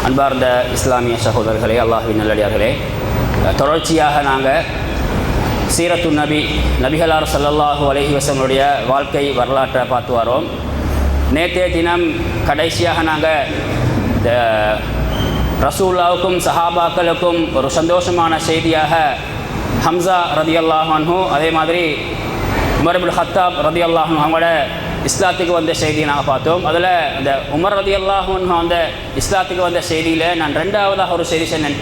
அன்பார்ந்த இஸ்லாமிய சகோதரர்களே, அல்லாஹ்வின் நல்லடியார்களே, தொடர்ச்சியாக நாங்கள் சீரத்து நபிகளார் ஸல்லல்லாஹு அலைஹி வஸல்லுடைய வாழ்க்கை வரலாற்றை பார்த்து வரோம். நேற்றைய தினம் கடைசியாக நாங்கள் ரசூலுல்லாஹுக்கும் சஹாபாக்களுக்கும் ஒரு சந்தோஷமான செய்தியாக ஹம்சா ரதியல்லாஹு அன்ஹு, அதே மாதிரி உமர் இப்னு ஹத்தாப் ரதியல்லாஹு அன்ஹு அவங்களோட இஸ்லாத்துக்கு வந்த செய்தியை நாங்கள் பார்த்தோம். அதில் அந்த உமர் ரதியல்லாஹு அன்ஹு அந்த இஸ்லாத்துக்கு வந்த செய்தியில் நான் ரெண்டாவதாக ஒரு செய்தி சொன்னேன்.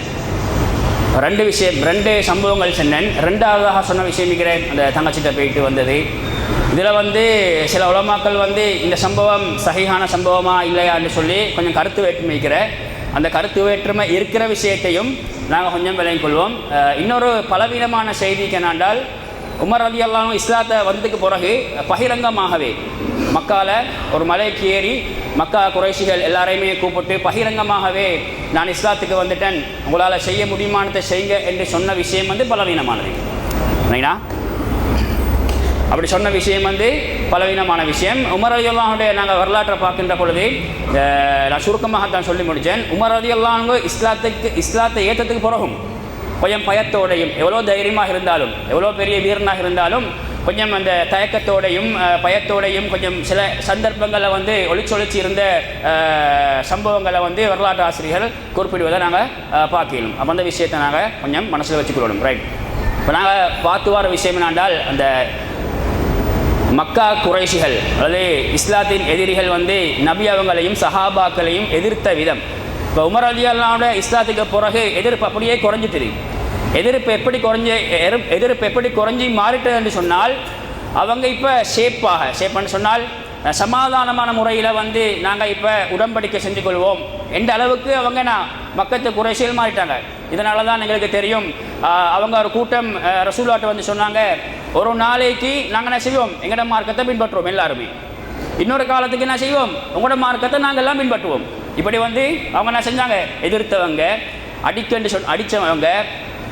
ரெண்டு சம்பவங்கள் சொன்னேன். ரெண்டாவதாக சொன்ன விஷயம் இருக்கிறேன், அந்த தங்கச்சிட்ட போயிட்டு வந்தது. இதில் சில உலமாக்கள் இந்த சம்பவம் சஹீஹான சம்பவமா இல்லையான்னு சொல்லி கொஞ்சம் கருத்து வேற்றுமை இருக்கிற அந்த கருத்து வேற்றுமை இருக்கிற விஷயத்தையும் நாங்கள் கொஞ்சம் விளங்கிக் கொள்வோம். இன்னொரு பலவீனமான செய்தி என்னென்றால், உமர் ரலியல்லாஹு அன்ஹு இஸ்லாத்தை வந்ததுக்கு பிறகு பகிரங்கமாகவே மக்காவில் ஒரு மலைக்கு ஏறி மக்கா குறைஷிகள் எல்லாரையுமே கூப்பிட்டு பகிரங்கமாகவே நான் இஸ்லாத்துக்கு வந்துட்டேன், உங்களால் செய்ய முடியுமானதை செய்யுங்க என்று சொன்ன விஷயம் பலவீனமானது. சரிங்களா? அப்படி சொன்ன விஷயம் பலவீனமான விஷயம். உமர் ரலியல்லாஹு அன்ஹுடைய நாங்கள் வரலாற்றை பார்க்கின்ற பொழுது நான் சுருக்கமாகத்தான் சொல்லி முடித்தேன். உமர் ரலியல்லாஹு அன்ஹு இஸ்லாத்தை ஏற்றத்துக்கு பிறகும் கொஞ்சம் பயத்தோடையும், எவ்வளோ தைரியமாக இருந்தாலும், எவ்வளோ பெரிய வீரனாக இருந்தாலும் கொஞ்சம் அந்த தயக்கத்தோடையும் பயத்தோடையும் கொஞ்சம் சில சந்தர்ப்பங்களில் ஒளிச்சொலிச்சு இருந்த சம்பவங்களை வரலாற்று ஆசிரியர்கள் குறிப்பிடுவதை நாங்கள் பார்க்கணும். அப்போ அந்த விஷயத்தை நாங்கள் கொஞ்சம் மனசில் வச்சுக்கொள்ளணும். ரைட். இப்போ நாங்கள் பார்த்து வர விஷயம் என்னென்றால், அந்த மக்கா குறைஷிகள் அல்லது இஸ்லாத்தின் எதிரிகள் நபி அவங்களையும் சஹாபாக்களையும் எதிர்த்த விதம். இப்போ உமர் ரலியல்லாஹு அன்ஹு இஸ்லாத்துக்கு பிறகு எதிர்ப்பு அப்படியே குறைஞ்சிட்டு, எதிர்ப்பு எப்படி குறைஞ்சி மாறிட்டது என்று சொன்னால், அவங்க இப்போ ஷேப்புன்னு சொன்னால் சமாதானமான முறையில் நாங்கள் இப்போ உடன்படிக்கை செஞ்சு கொள்வோம் எந்த அளவுக்கு அவங்க மக்கத்து குறைஷிகள் மாறிட்டாங்க. இதனால தான் எங்களுக்கு தெரியும், அவங்க ஒரு கூட்டம் ரசூலுல்லாஹ்ட்ட சொன்னாங்க, ஒரு நாளைக்கு நாங்கள் என்ன செய்வோம், எங்களோட மார்க்கத்தை பின்பற்றுவோம் எல்லாருமே, இன்னொரு காலத்துக்கு என்ன செய்வோம், உங்களோட மார்க்கத்தை நாங்கள் எல்லாம் பின்பற்றுவோம். இப்படி அவங்க என்ன செஞ்சாங்க, எதிர்த்தவங்க, அடித்தவங்க,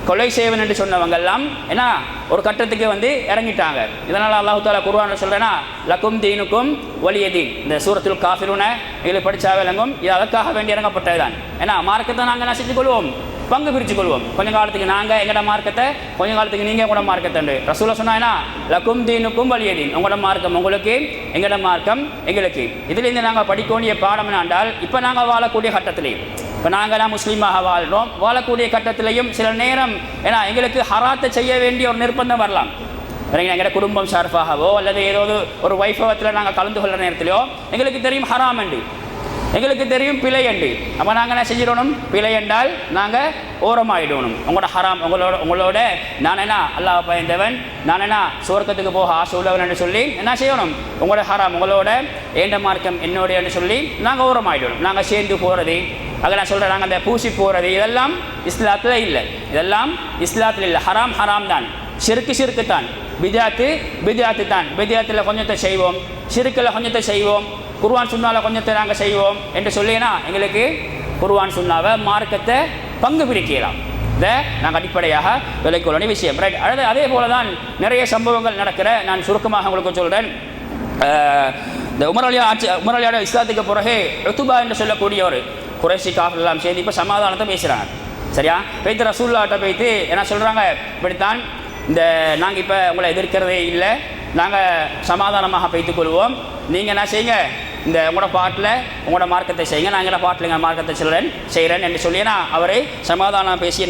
கொலை செய்வன் என்று சொன்னவங்க எல்லாம் என்ன ஒரு கட்டத்துக்கு இறங்கிட்டாங்க. இதனால் அல்லாஹ் தஆலா குர்ஆன்ல சொல்றேன்னா, லக்கும் தீனுக்கும் வலிய தீன், இந்த சூரத்துல் காஃபிரூன இதில் படித்தா விளங்கும், இது அதற்காக வேண்டி இறங்கப்பட்டதுதான். ஏன்னா மார்க்கத்தை நாங்கள் என்ன செஞ்சு கொள்வோம், பங்கு பிரித்து கொள்வோம். கொஞ்ச காலத்துக்கு நாங்கள் எங்களோட மார்க்கத்தை, கொஞ்ச காலத்துக்கு நீங்கள் உங்களோட மார்க்கத்தை. ரசூலுல்லாஹ் சொன்னாங்கன்னா, லக்கும் தீனுக்கும் வலிய தீன், உங்களோட மார்க்கம் உங்களுக்கு, எங்களோட மார்க்கம் எங்களுக்கு. இதிலிருந்து நாங்கள் படிக்க வேண்டிய பாடம் என்னென்றால், இப்போ நாங்கள் வாழக்கூடிய கட்டத்திலேயும், இப்போ நாங்கள்லாம் முஸ்லீமாக வாழ்கிறோம், வாழக்கூடிய கட்டத்திலையும் சில நேரம் ஏன்னா எங்களுக்கு ஹராத்தை செய்ய வேண்டிய ஒரு நிர்பந்தம் வரலாம். சரிங்களா? எங்களோட குடும்பம் சார்பாகவோ அல்லது ஏதாவது ஒரு வைபவத்தில் நாங்கள் கலந்து கொள்கிற நேரத்திலையோ எங்களுக்கு தெரியும் ஹராம் என்று, எங்களுக்கு தெரியும் பிழை என்று. அப்போ நாங்கள் என்ன செஞ்சிடணும், பிழை என்றால் நாங்கள் ஓரமாகிடணும். உங்களோட ஹராம் உங்களோட நான் என்ன அல்லாஹ் பயந்தவன், நான் என்ன சுவர்க்கத்துக்கு போக ஆசை உள்ளவன் என்று சொல்லி என்ன செய்யணும், உங்களோட ஹராம் உங்களோட, ஏண்ட மார்க்கம் என்னோட என்று சொல்லி நாங்கள் ஓரமாகிடணும். நாங்கள் சேர்ந்து போகிறது, அங்கே நான் சொல்கிறேன், நாங்கள் அந்த பூசி போகிறது, இதெல்லாம் இஸ்லாத்தில் இல்லை, இதெல்லாம் இஸ்லாத்தில் இல்லை. ஹராம் தான், ஷிர்க்கு தான், பித்அத்து தான். பித்அத்தில் கொஞ்சத்தை செய்வோம், ஷிர்க்கில் கொஞ்சத்தை செய்வோம், குர்ஆன் சுன்னாவில் கொஞ்சத்தை நாங்கள் செய்வோம் என்று சொல்லினா எங்களுக்கு குர்ஆன் சுன்னாவை மார்க்கத்தை பங்கு பிரிக்கலாம். இதை நாங்கள் அடிப்படையாக விலைக்கொள்ள விஷயம். ரைட். அதே போல தான் நிறைய சம்பவங்கள் நடக்கிற, நான் சுருக்கமாக உங்களுக்கு சொல்கிறேன். இந்த உமர் அலியோட இஸ்லாத்துக்கு பிறகு உத்பா என்று சொல்லக்கூடிய ஒரு குறைஷி காஃபிர் எல்லாம் சேர்ந்து இப்போ சமாதானத்தை பேசுகிறாங்க. சரியா? போய்த்து ரசூலுல்லாஹ்ட்ட போய்த்து என்ன சொல்கிறாங்க, இப்படித்தான் நாங்கள் இப்போ உங்களை எதிர்க்கிறதே இல்லை, நாங்கள் சமாதானமாக பேய்த்து கொள்வோம், நீங்கள் என்ன செய்யுங்க, உங்களோட பாட்டில் உங்களோட மார்க்கத்தை செய்யுங்க, நான் எங்களோட பாட்டில் எங்கள் மார்க்கத்தை செய்கிறேன் என்று சொல்லினா அவரை சமாதானம் பேசிய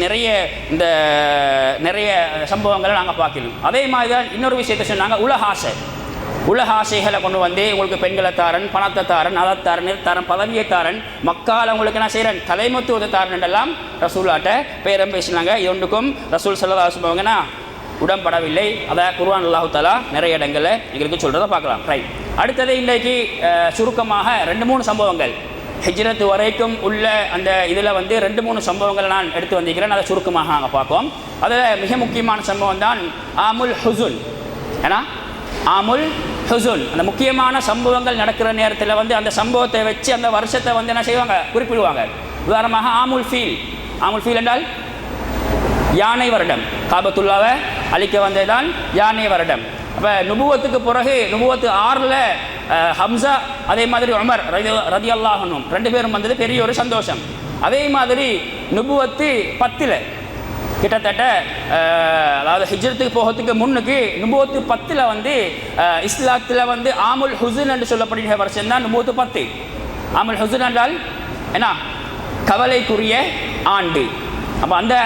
நிறைய சம்பவங்களை நாங்கள் பார்க்கணும். அதே மாதிரி தான் இன்னொரு விஷயத்தை சொன்னாங்க, உலக ஆசைகளை கொண்டு உங்களுக்கு பெண்களை தாரன், பணத்தை தாரன், அதத்தாரன், நிறுத்தாரன், பதவியை தாரன், மக்கால் உங்களுக்கு என்ன செய்கிறேன், தலைமத்துவத்தை தாரன் என்றெல்லாம் ரசூலுல்லாஹ்ட்ட பேரம் பேசினாங்க. இது ஒன்றுக்கும் ரசூல் ஸல்லல்லாஹு அலைஹி வஸல்லம் உடன்படவில்லை. அதை குர்ஆன் அல்லாஹ் தஆலா நிறைய இடங்களில் எங்களுக்கு சொல்கிறத பார்க்கலாம். ரைட். அடுத்தது இன்றைக்கு சுருக்கமாக 2-3 சம்பவங்கள் ஹிஜ்ரத் வரைக்கும் உள்ள அந்த இதில் 2-3 சம்பவங்களை நான் எடுத்து வந்திருக்கிறேன். அதை சுருக்கமாக நாங்கள் பார்ப்போம். அதில் மிக முக்கியமான சம்பவம் தான் ஆமுல் ஹுசுன். ஏன்னா ஆமுல் ஹுசுன், அந்த முக்கியமான சம்பவங்கள் நடக்கிற நேரத்தில் அந்த சம்பவத்தை வச்சு அந்த வருஷத்தை என்ன செய்வாங்க, குறிப்பிடுவாங்க. உதாரணமாக ஆமுல் ஃபீல் என்றால் யானை வருடம், காபத்துல்லாவை அழிக்க வந்ததுதான் யானை வருடம். அப்போ நுபுவத்துக்கு பிறகு நுபுவத்து 6ல் ஹம்சா அதே மாதிரி உமர் ரலியல்லாஹு அன்ஹும் 2 பேரும் வந்தது பெரிய ஒரு சந்தோஷம். அதே மாதிரி நுபுவத்து 10ல் கிட்டத்தட்ட அதாவது ஹிஜ்ரத்துக்கு போகிறதுக்கு முன்னுக்கு நுபுவத்து 10ல் வந்து இஸ்லாத்தில் வந்து ஆமுல் ஹுசன் என்று சொல்லப்படுகிற வருஷம் தான் நுபுவத்து 10. ஆமுல் ஹுசன் என்றால் என்ன, கவலைக்குரிய ஆண்டு. அப்போ அந்த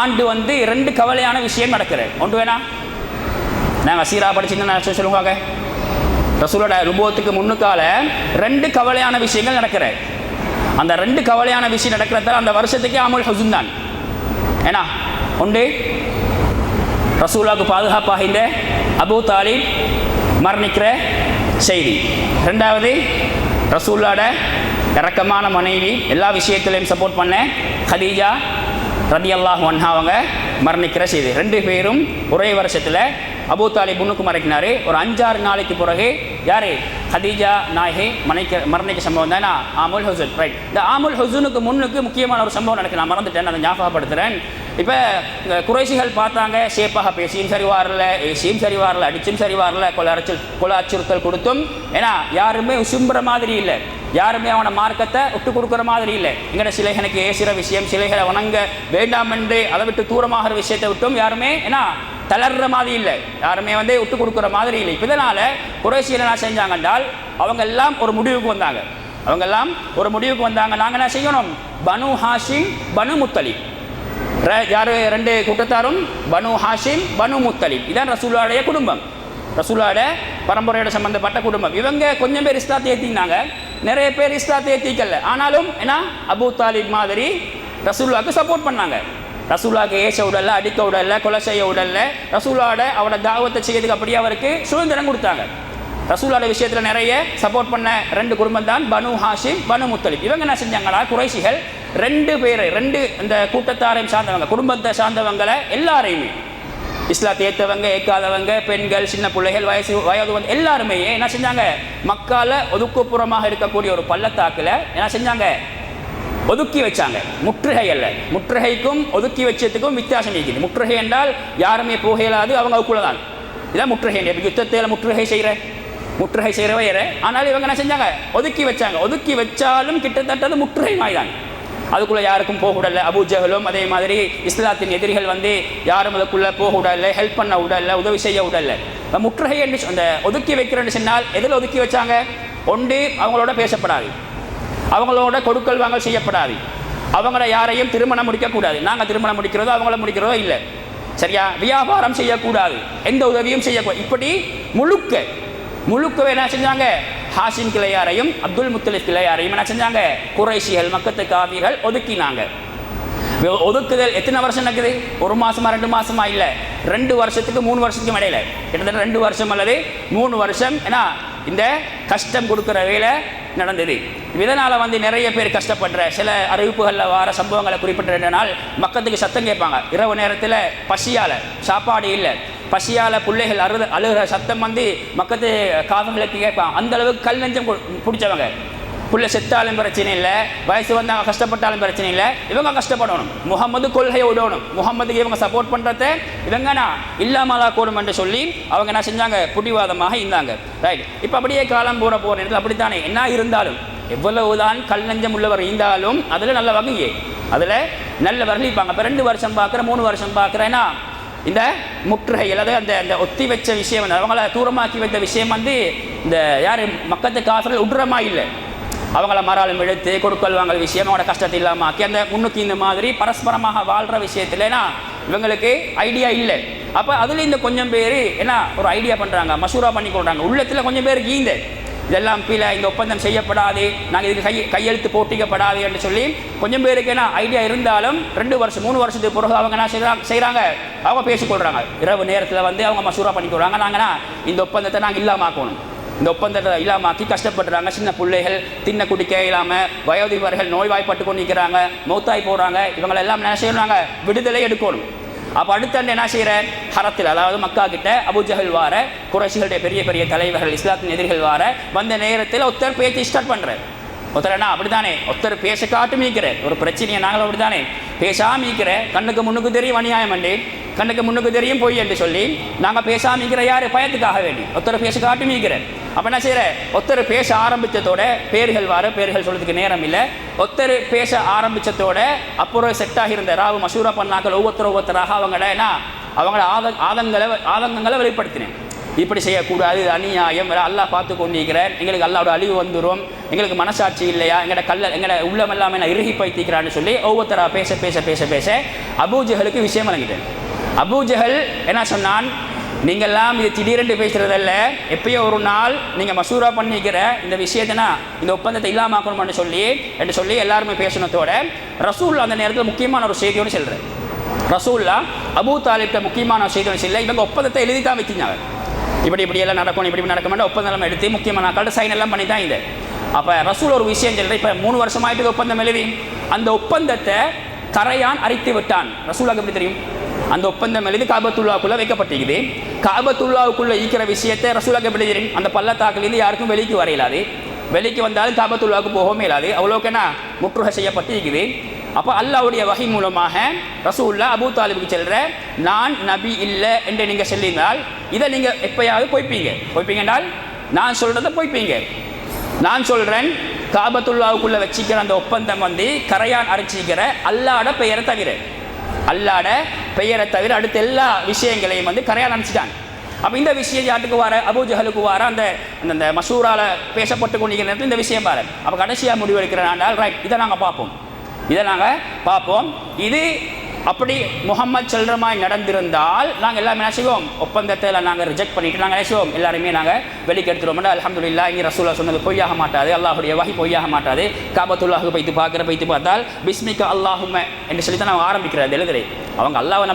ஆண்டு வந்து 2 கவலையான விஷயம் நடக்கிறது. ஒன்று வேணா நாங்கள் சீரா படிச்சுன்னு சொல்லுவாங்க, ரசூலோட நுபுவத்துக்கு முன்னுக்கால 2 கவலையான விஷயங்கள் நடக்கிற. அந்த 2 கவலையான விஷயம் நடக்கிறதால அந்த வருஷத்துக்கே ஆமுல் ஹுசன் தான். ஏன்னா ஒன்று ரசூலாவுக்கு பாதுகாப்பாக இந்த அபூ தாலிப் மரணிக்கிற செய்தி. 2வது ரசூலோட இரக்கமான மனைவி, எல்லா விஷயத்திலையும் சப்போர்ட் பண்ண ஹதீஜா ரலியல்லாஹு அன்ஹா அவங்க மரணிக்கிற செய்தி. 2 பேரும் ஒரே வருஷத்தில் அபூ தாலிப் முன்னுக்கு மறைக்கினார். ஒரு 5-6 நாளைக்கு பிறகு யார், ஹதீஜா நாயகி மரணிக்க சம்பவம் தானே ஆமுல் ஹுசன். ரைட். இந்த ஆமுல் ஹுசனுக்கு முன்னுக்கு முக்கியமான ஒரு சம்பவம் நடக்கு, நான் மறந்துட்டேன், அதை ஞாபகப்படுத்துகிறேன். இப்போ குறைஷிகள் பார்த்தாங்க, ஷேப்பாக பேசியும் சரி வரல, ஏசியும் சரி வரல, அடிச்சும் சரி வரல, கொலை அச்சுறுத்தல் கொடுத்தும். ஏன்னா யாருமே உசும்புற மாதிரி இல்லை, யாருமே அவனை மார்க்கத்தை விட்டு கொடுக்குற மாதிரி இல்லை. எங்கட சிலைகளுக்கு ஏசுகிற விஷயம், சிலைகளை வணங்க வேண்டாம் என்று அதை விட்டு தூரமாகிற விஷயத்தை விட்டும் யாருமே ஏன்னா தளர்ற மாதிரி இல்லை, யாருமே வந்து விட்டு கொடுக்குற மாதிரி இல்லை. இப்போ இதனால் குறைஷிகள் என்ன செஞ்சாங்க என்றால் அவங்க எல்லாம் ஒரு முடிவுக்கு வந்தாங்க. நாங்கள் என்ன செய்யணும், பனு ஹாஷிம் பனு முத்தலிப், யார் 2 கூட்டத்தாரும் பனு ஹாஷிம் பனு முத்தலிப், இதான் ரசூலுடைய குடும்பம், ரசூலோட பரம்பரையோட சம்பந்தப்பட்ட குடும்பம். இவங்க கொஞ்சம் பேர் இஸ்லாத்தை ஏற்றினாங்க, நிறைய பேர் இஸ்லாத்தை ஏற்றிக்கல. ஆனாலும் என்ன அபூ தாலிப் மாதிரி ரசூலுக்கு சப்போர்ட் பண்ணாங்க. ரசூலுக்கு ஏச உடல்ல, அடிக்க உடல்ல, கொலை செய்ய உடல்ல, ரசூலோட அவரோட தாவத்தை செய்யறதுக்கு அப்படியே அவருக்கு சுதந்திரம் கொடுத்தாங்க. ரசூலோட விஷயத்தில் நிறைய சப்போர்ட் பண்ண 2 குடும்பம் தான் பனு ஹாஷிம் பனு முத்தலிப். இவங்க என்ன செஞ்சாங்கன்னா குறைஷிகள் 2 பேர், 2 இந்த கூட்டத்தாரையும் சார்ந்தவங்க, குடும்பத்தை சார்ந்தவங்களை எல்லாரையுமே, இஸ்லாத்தை ஏற்றவங்க ஏற்காதவங்க, பெண்கள், சின்ன பிள்ளைகள், வயது வந்து எல்லாருமே என்ன செஞ்சாங்க, மக்கால ஒதுக்குப்புறமாக இருக்கக்கூடிய ஒரு பள்ளத்தாக்கில் என்ன செஞ்சாங்க, ஒதுக்கி வச்சாங்க. முற்றுகை அல்ல, முற்றுகைக்கும் ஒதுக்கி வச்சதுக்கும் வித்தியாசம் இருக்குது. முற்றுகை என்றால் யாருமே போகலாது, அவங்க அதுக்குள்ள தான். இதான் முற்றுகை. யுத்தத்தில் முற்றுகை செய்கிற வேற. ஆனால் இவங்க என்ன செஞ்சாங்க, ஒதுக்கி வச்சாங்க. ஒதுக்கி வச்சாலும் கிட்டத்தட்ட முற்றுகை மாய்தான், அதுக்குள்ளே யாருக்கும் போக விடல. அபூ ஜஹலும் அதே மாதிரி இஸ்லாத்தின் எதிரிகள் வந்து யாரும் அதுக்குள்ளே போக விடல, ஹெல்ப் பண்ண விடல, உதவி செய்ய விடல. முற்றுகை என்று அந்த ஒதுக்கி வைக்கிறேன்னு சொன்னால் எதில் ஒதுக்கி வச்சாங்க, ஒன்று அவங்களோட பேசப்படாது, அவங்களோட கொடுக்கல் வாங்கல் செய்யப்படாது, அவங்கள யாரையும் திருமணம் முடிக்கக்கூடாது, நாங்கள் திருமணம் முடிக்கிறதோ அவங்கள முடிக்கிறதோ இல்லை, சரியா, வியாபாரம் செய்யக்கூடாது, எந்த உதவியும் செய்யக்கூடாது. இப்படி முழுக்க என்ன செஞ்சாங்க, ஹாஷிம் கிளையாரையும் அப்துல் முத்தலிப் கிளையாரையும் என்ன செஞ்சாங்க, குறைஷிகள் மக்கத்து காவிர்கள் ஒதுக்கினாங்க. ஒதுக்குதல் எத்தனை வருஷம் நடக்குது, 1 மாசமா 2 மாசமா இல்லை, 2 வருஷத்துக்கு 3 வருஷத்துக்கு இடையில, கிட்டத்தட்ட 2 வருஷம் அல்லது 3 வருஷம் ஏன்னா இந்த கஷ்டம் கொடுக்குற வேலை நடந்தது. இதனால் வந்து நிறைய பேர் கஷ்டப்படுற சில அறிவிப்புகளில் வர சம்பவங்களை குறிப்பிட்ட 2 நாள் மக்கத்துக்கு சத்தம் கேட்பாங்க. இரவு நேரத்தில் பசியால், சாப்பாடு இல்லை, பசியால் பிள்ளைகள் அழுகிற சத்தம் வந்து மக்கத்து காவல்களுக்கு கேட்பாங்க. அந்த அளவுக்கு கல் நெஞ்சம் பிடிச்சவங்க, பிள்ளை செத்தாலும் பிரச்சனை இல்லை, வயசு வந்தாங்க கஷ்டப்பட்டாலும் பிரச்சனை இல்லை, இவங்க கஷ்டப்படணும், முகமது கொள்கையை விடணும், முகமதுக்கு இவங்க சப்போர்ட் பண்ணுறத இவங்கண்ணா இல்லாமலா கூடும் என்று சொல்லி அவங்க என்ன செஞ்சாங்க, புடிவாதமாக இருந்தாங்க. ரைட். இப்போ அப்படியே காலம் போகிற நேரத்தில் அப்படித்தானே என்ன இருந்தாலும், எவ்வளவுதான் கல் நெஞ்சம் உள்ளவர் இருந்தாலும் அதில் நல்ல வகையே, அதில் நல்ல வர்ணிப்பாங்க. இப்போ 2 வருஷம் பார்க்குற, 3 வருஷம் பார்க்குறேன்னா இந்த முற்றுகை அல்லது அந்த ஒத்தி வச்ச விஷயம் வந்து அவங்கள தூரமாக்கி வைத்த விஷயம் வந்து இந்த யார் மக்கத்து காசுகள் உட்ரமா இல்லை, அவங்கள மறாலும் எடுத்து கொடுக்கல் வாங்கல் விஷயம் அவங்களோட கஷ்டத்தை இல்லாமல் ஆக்கி அந்த முன்னுக்கு இந்த மாதிரி பரஸ்பரமாக வாழ்கிற விஷயத்துலனா இவங்களுக்கு ஐடியா இல்லை. அப்போ அதில் இந்த கொஞ்சம் பேர் என்ன ஒரு ஐடியா பண்ணுறாங்க, மசூரா பண்ணி கொடுறாங்க. உள்ளத்தில் கொஞ்சம் பேருக்கு இதெல்லாம் பிள்ளை, இந்த ஒப்பந்தம் செய்யப்படாது, நாங்கள் இதுக்கு கையெழுத்து போட்டிக்கப்படாது என்று சொல்லி கொஞ்சம் பேருக்கு என்ன ஐடியா இருந்தாலும் 2 வருஷம் 3 வருஷத்துக்கு பிறகு அவங்க என்ன செய்கிறாங்க, அவங்க பேசிக்கொள்கிறாங்க. இரவு நேரத்தில் வந்து அவங்க மசூரா பண்ணிக்கொள்கிறாங்க, நாங்கன்னா இந்த ஒப்பந்தத்தை நாங்கள் இல்லாமாக்கணும், இந்த ஒப்பந்தத்தை இல்லாமாக்கி கஷ்டப்படுறாங்க. சின்ன பிள்ளைகள் தின்ன குடிக்க இல்லாமல், வயோதிபர்கள் நோய்வாய்ப்பட்டு கொண்டு நிற்கிறாங்க, மௌத்தாய் போகிறாங்க. இவங்களெல்லாம் என்ன செய்யறாங்க, விடுதலை எடுக்கணும். அப்போ அடுத்தாண்டு என்ன செய்கிற, ஹரத்தில் அதாவது மக்கா கிட்ட அபூ ஜஹல் வார, குறைஷிகளுடைய பெரிய பெரிய தலைவர்கள், இஸ்லாத்தின் எதிரிகள் வார வந்த நேரத்தில் ஒருத்தர் பேச்சு ஸ்டார்ட் பண்ணுறார். ஒருத்தரண்ணா அப்படித்தானே, ஒருத்தர் பேச காட்டு மீக்கிறேன், ஒரு பிரச்சனையை நாங்களும் அப்படித்தானே பேசாமிக்கிற, கண்ணுக்கு முன்னுக்கு தெரியும் அநியாயம் அண்டு, கண்ணுக்கு முன்னுக்கு தெரியும் பொய் என்று சொல்லி நாங்கள் பேசாமிக்கிற யார் பயத்துக்காக வேண்டி ஒருத்தர் பேச காட்டு மீக்கிறேன். அப்போ என்ன செய்கிற, ஒருத்தர் பேச ஆரம்பித்ததோட பேர்கள் பேர்கள் சொல்கிறதுக்கு நேரம் இல்லை, ஒருத்தர் பேச ஆரம்பித்ததோட அப்புறம் செட்டாக இருந்த ராவு மசூரா பண்ணாக்கள் ஒவ்வொருத்தராக அவங்களோட ஆதங்கங்களை வெளிப்படுத்தினேன். இப்படி செய்யக்கூடாது, அநியாயம், அல்லாஹ் பார்த்து கொண்டிருக்கிறேன், எங்களுக்கு அல்லாவோட அழிவு வந்துடும், எங்களுக்கு மனசாட்சி இல்லையா, எங்களோட உள்ளமெல்லாமே நான் இறுகி பைத்திக்கிறான்னு சொல்லி ஒவ்வொருத்தரா பேச பேச பேச பேச அபூஜஹலுக்கு விஷயம் வழங்கிட்டேன். அபூஜஹல் என்ன சொன்னான், நீங்கள்லாம் இது திடீரென்று பேசுகிறதல்ல, எப்பயோ ஒரு நாள் நீங்கள் மசூரா பண்ணிக்கிற இந்த விஷயத்தினா இந்த ஒப்பந்தத்தை இல்லாமக்கணும்னு சொல்லி எல்லாருமே பேசினதோட ரசூல் அந்த நேரத்தில் முக்கியமான ஒரு செய்தியோடு செல்கிறேன். ரசூல்லா அபூ தாலிப்ட முக்கியமான செய்தியோடு செல்ல இவங்க ஒப்பந்தத்தை எழுதி தான் வச்சுருந்தாங்க. இப்படியெல்லாம் நடக்கணும், இப்படி நடக்க மாட்டேன் ஒப்பந்தம் எடுத்து முக்கியமான நாட்கள் சைன் எல்லாம் பண்ணி தான் இது. அப்போ ரசூல் ஒரு விஷயம் சொல்கிறேன், இப்போ 3 வருஷமாயிட்டு ஒப்பந்தம் எழுதி அந்த ஒப்பந்தத்தை கரையான் அரித்து விட்டான். ரசூலாக்கு எப்படி தெரியும்? அந்த ஒப்பந்தம் எழுதி காபத்துல்லாவுக்குள்ளே வைக்கப்பட்டிருக்குது. காபத்துல்லாவுக்குள்ளே ஈக்கிற விஷயத்தை ரசூலாக்கு எப்படி தெரியும்? அந்த பள்ளத்தாக்கிலேருந்து யாருக்கும் வெளிக்கு வரையிலாது, வெளிக்கு வந்தாலும் காபத்துல்லாவுக்கு போகவே இல்லாது, அவ்வளோக்கேனா முற்றுகை செய்யப்பட்டு இருக்குது. அப்போ அல்லாவுடைய வகை மூலமாக ரசூல்லா அபூ தாலிபுக்கு செல்கிற, நான் நபி இல்லை என்று நீங்கள் சொல்லியிருந்தால் இதை நீங்கள் எப்பயாவது பொய்ப்பீங்க என்றால் நான் சொல்கிறத பொய்ப்பீங்க. நான் சொல்கிறேன், காபத்துல்லாவுக்குள்ளே வச்சிக்கிற அந்த ஒப்பந்தம் கரையான் அரைச்சிக்கிற அல்லாட பெயரை தவிர அடுத்த எல்லா விஷயங்களையும் கரையான் அரைச்சிட்டான். அப்போ இந்த விஷயம் யாட்டுக்கு வர, அபூஜஹலுக்கு வர அந்த மசூரால பேசப்பட்டு கொண்டிருக்கிற நேரத்தில் இந்த விஷயம் பாரு. அப்போ கடைசியாக முடிவெடுக்கிறனால ரைட், இதை நாங்கள் பார்ப்போம். இது அப்படி முகம்மது சொல்கிற மாதிரி நடந்திருந்தால் நாங்கள் எல்லாமே என்ன செய்வோம், ஒப்பந்தத்தில் நாங்கள் ரிஜெக்ட் பண்ணிவிட்டு நாங்கள் என்ன செய்வோம், எல்லாருமே நாங்கள் வெளிக்கு எடுத்துருவோம். அல்ஹம்துலில்லாஹ், இங்கே ரசூலுல்லாஹ் சொன்னது பொய்யாக மாட்டாது, அல்லாஹுடைய வஹி பொய்யாக மாட்டாது. காபத்துல்லாஹுக்கு போய்த்து பார்த்தால் பிஸ்மிக அல்லாஹும்ம என்று சொல்லி தான் நாங்கள் ஆரம்பிக்கிறது எழுதுறேன். அவங்க அல்லாவை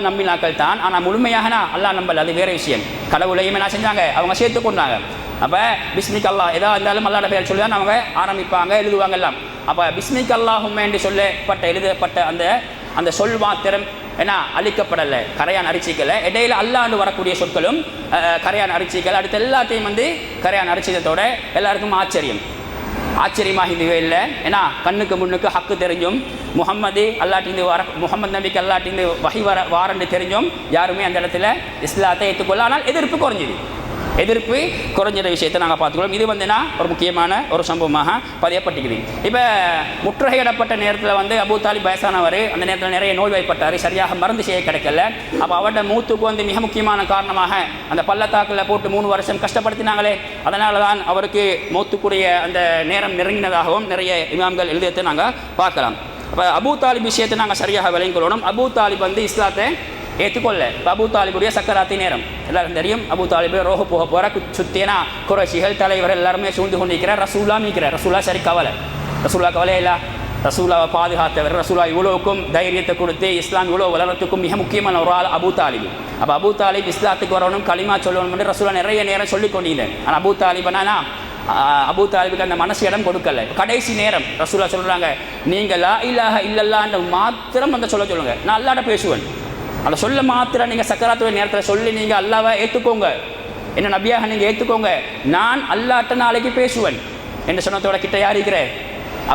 நம்பினாக்கள் தான், ஆனால் முழுமையாக அல்லாஹ் நம்பல, அது வேறு விஷயம். கடவுளையும் என்ன செஞ்சாங்க, அவங்க சேர்த்து கொண்டாங்க. அப்போ பிஸ்மிக் அல்லாஹ் எதாக இருந்தாலும் அல்லாஹ்ட பெயர் சொல்லி தான் அவங்க ஆரம்பிப்பாங்க, எழுதுவாங்க எல்லாம். அப்போ பிஸ்மிக் அல்லாஹும்ம என்று எழுதப்பட்ட அந்த சொல் மாத்திரம் அழிக்கப்படலை, கரையான் அரிச்சிக்கலை. இடையில அல்லாண்டு வரக்கூடிய சொற்களும் கரையான் அரிச்சிக்கலை. அடுத்த எல்லாத்தையும் கரையான் அரிச்சிக்கத்தோட எல்லாருக்கும் ஆச்சரியமாக இதுவே இல்லை. ஏன்னா கண்ணுக்கு முன்னுக்கு ஹக்கு தெரிஞ்சும் முகம்மது நபிக்கு அல்லாட்டிந்து வஹி வாரண்டு தெரிஞ்சும் யாருமே அந்த இடத்துல இஸ்லாத்தை ஏற்றுக்கொள்ள, ஆனால் எதிர்ப்பு குறைஞ்சிற விஷயத்தை நாங்கள் பார்த்துக்கிறோம். இது ஒரு முக்கியமான ஒரு சம்பவமாக பதியப்பட்டிருக்குது. இப்போ முற்றுகையிடப்பட்ட நேரத்தில் அபூ தாலிப் வயசானவர், அந்த நேரத்தில் நிறைய நோய்வாய்ப்பட்டார், சரியாக மருந்து செய்ய கிடைக்கல. அப்போ அவருடைய மூத்துக்கு மிக முக்கியமான காரணமாக அந்த பள்ளத்தாக்கில் போட்டு 3 வருஷம் கஷ்டப்படுத்தினாங்களே, அதனால தான் அவருக்கு மூத்துக்குரிய அந்த நேரம் நெருங்கினதாகவும் நிறைய இமாம்கள் எழுதியதை நாங்கள் பார்க்கலாம். அப்போ அபூ தாலிப் விஷயத்தை நாங்கள் சரியாக விளங்கிக்கொள்ளணும். அபூ தாலிப் இஸ்லாத்தை ஏற்றுக்கொள்ள, இப்போ அபூ தாலிபுடைய சக்கராத்தி நேரம் எல்லாரும் தெரியும். அபூ தாலிபு ரோஹ போக போகிற சுத்தியனா குறைஷிகள் தலைவர்கள் எல்லாருமே சூழ்ந்து கொண்டிருக்கிறார். ரசூலா சரி கவலை இல்லை, ரசூலாவை பாதுகாத்தவர். ரசூலா இவ்வளோக்கும் தைரியத்தை கொடுத்து இஸ்லாம் இவ்வளோ வளர்றதுக்கும் மிக முக்கியமான ஒரு ஆள் அபூ தாலிபு. அப்போ அபூ தாலிப் இஸ்லாத்துக்கு வரணும், களிமா சொல்லணும் என்று ரசூலா நிறைய நேரம் சொல்லி கொண்டிருந்தேன். ஆனால் அபூ தாலிபுக்கு அந்த மனசு இடம் கொடுக்கல. கடைசி நேரம் ரசூலா சொல்கிறாங்க, நீங்கள் லா இலாஹ இல்லல்லாஹ்ன்ற மாத்திரம் சொல்லுங்க, நான் அல்லாஹ்ட பேசுவேன். அதை சொல்ல மாத்திரம் நீங்கள் சக்கராத்துடைய நேரத்தில் சொல்லி நீங்கள் அல்லாவை ஏற்றுக்கோங்க, என்ன நபியாக நீங்கள் ஏற்றுக்கோங்க, நான் அல்லாட்ட நாளைக்கு பேசுவேன் என்று சொன்னதோட கிட்ட யார் இருக்கிற,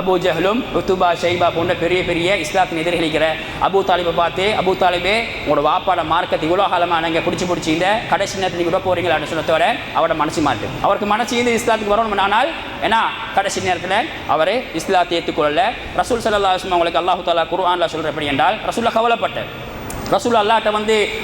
அபூ ஜஹலும் உத்துபா ஷைபா போன்ற பெரிய இஸ்லாத்தின் எதிர்களிக்கிற அபூ தாலிபை பார்த்து, அபூ தாலிபே உங்களோட வாப்பாட மார்க்கத்தை இவ்வளோ காலமாக நீங்கள் பிடிச்சி இந்த கடைசி நேரத்தில் நீங்கள் விட போகிறீங்களான்னு சொன்னதோட அவரோட மனசு மாட்டு, அவருக்கு மனசு இஸ்லாத்துக்கு வரணும். ஆனால் ஏன்னா கடைசி நேரத்தில் அவர் இஸ்லாத்தை ஏற்றுக்கொள்ளல. ரசூல் ஸல்லல்லாஹு அலைஹி வஸல்லம் அவங்களுக்கு அல்லாஹு தஆலா குர்ஆனில் சொல்கிறபடி என்றால் ரசூலுல்லாஹ் கவலைப்பட்டார். ரசூல் அல்லாஹ்ட்ட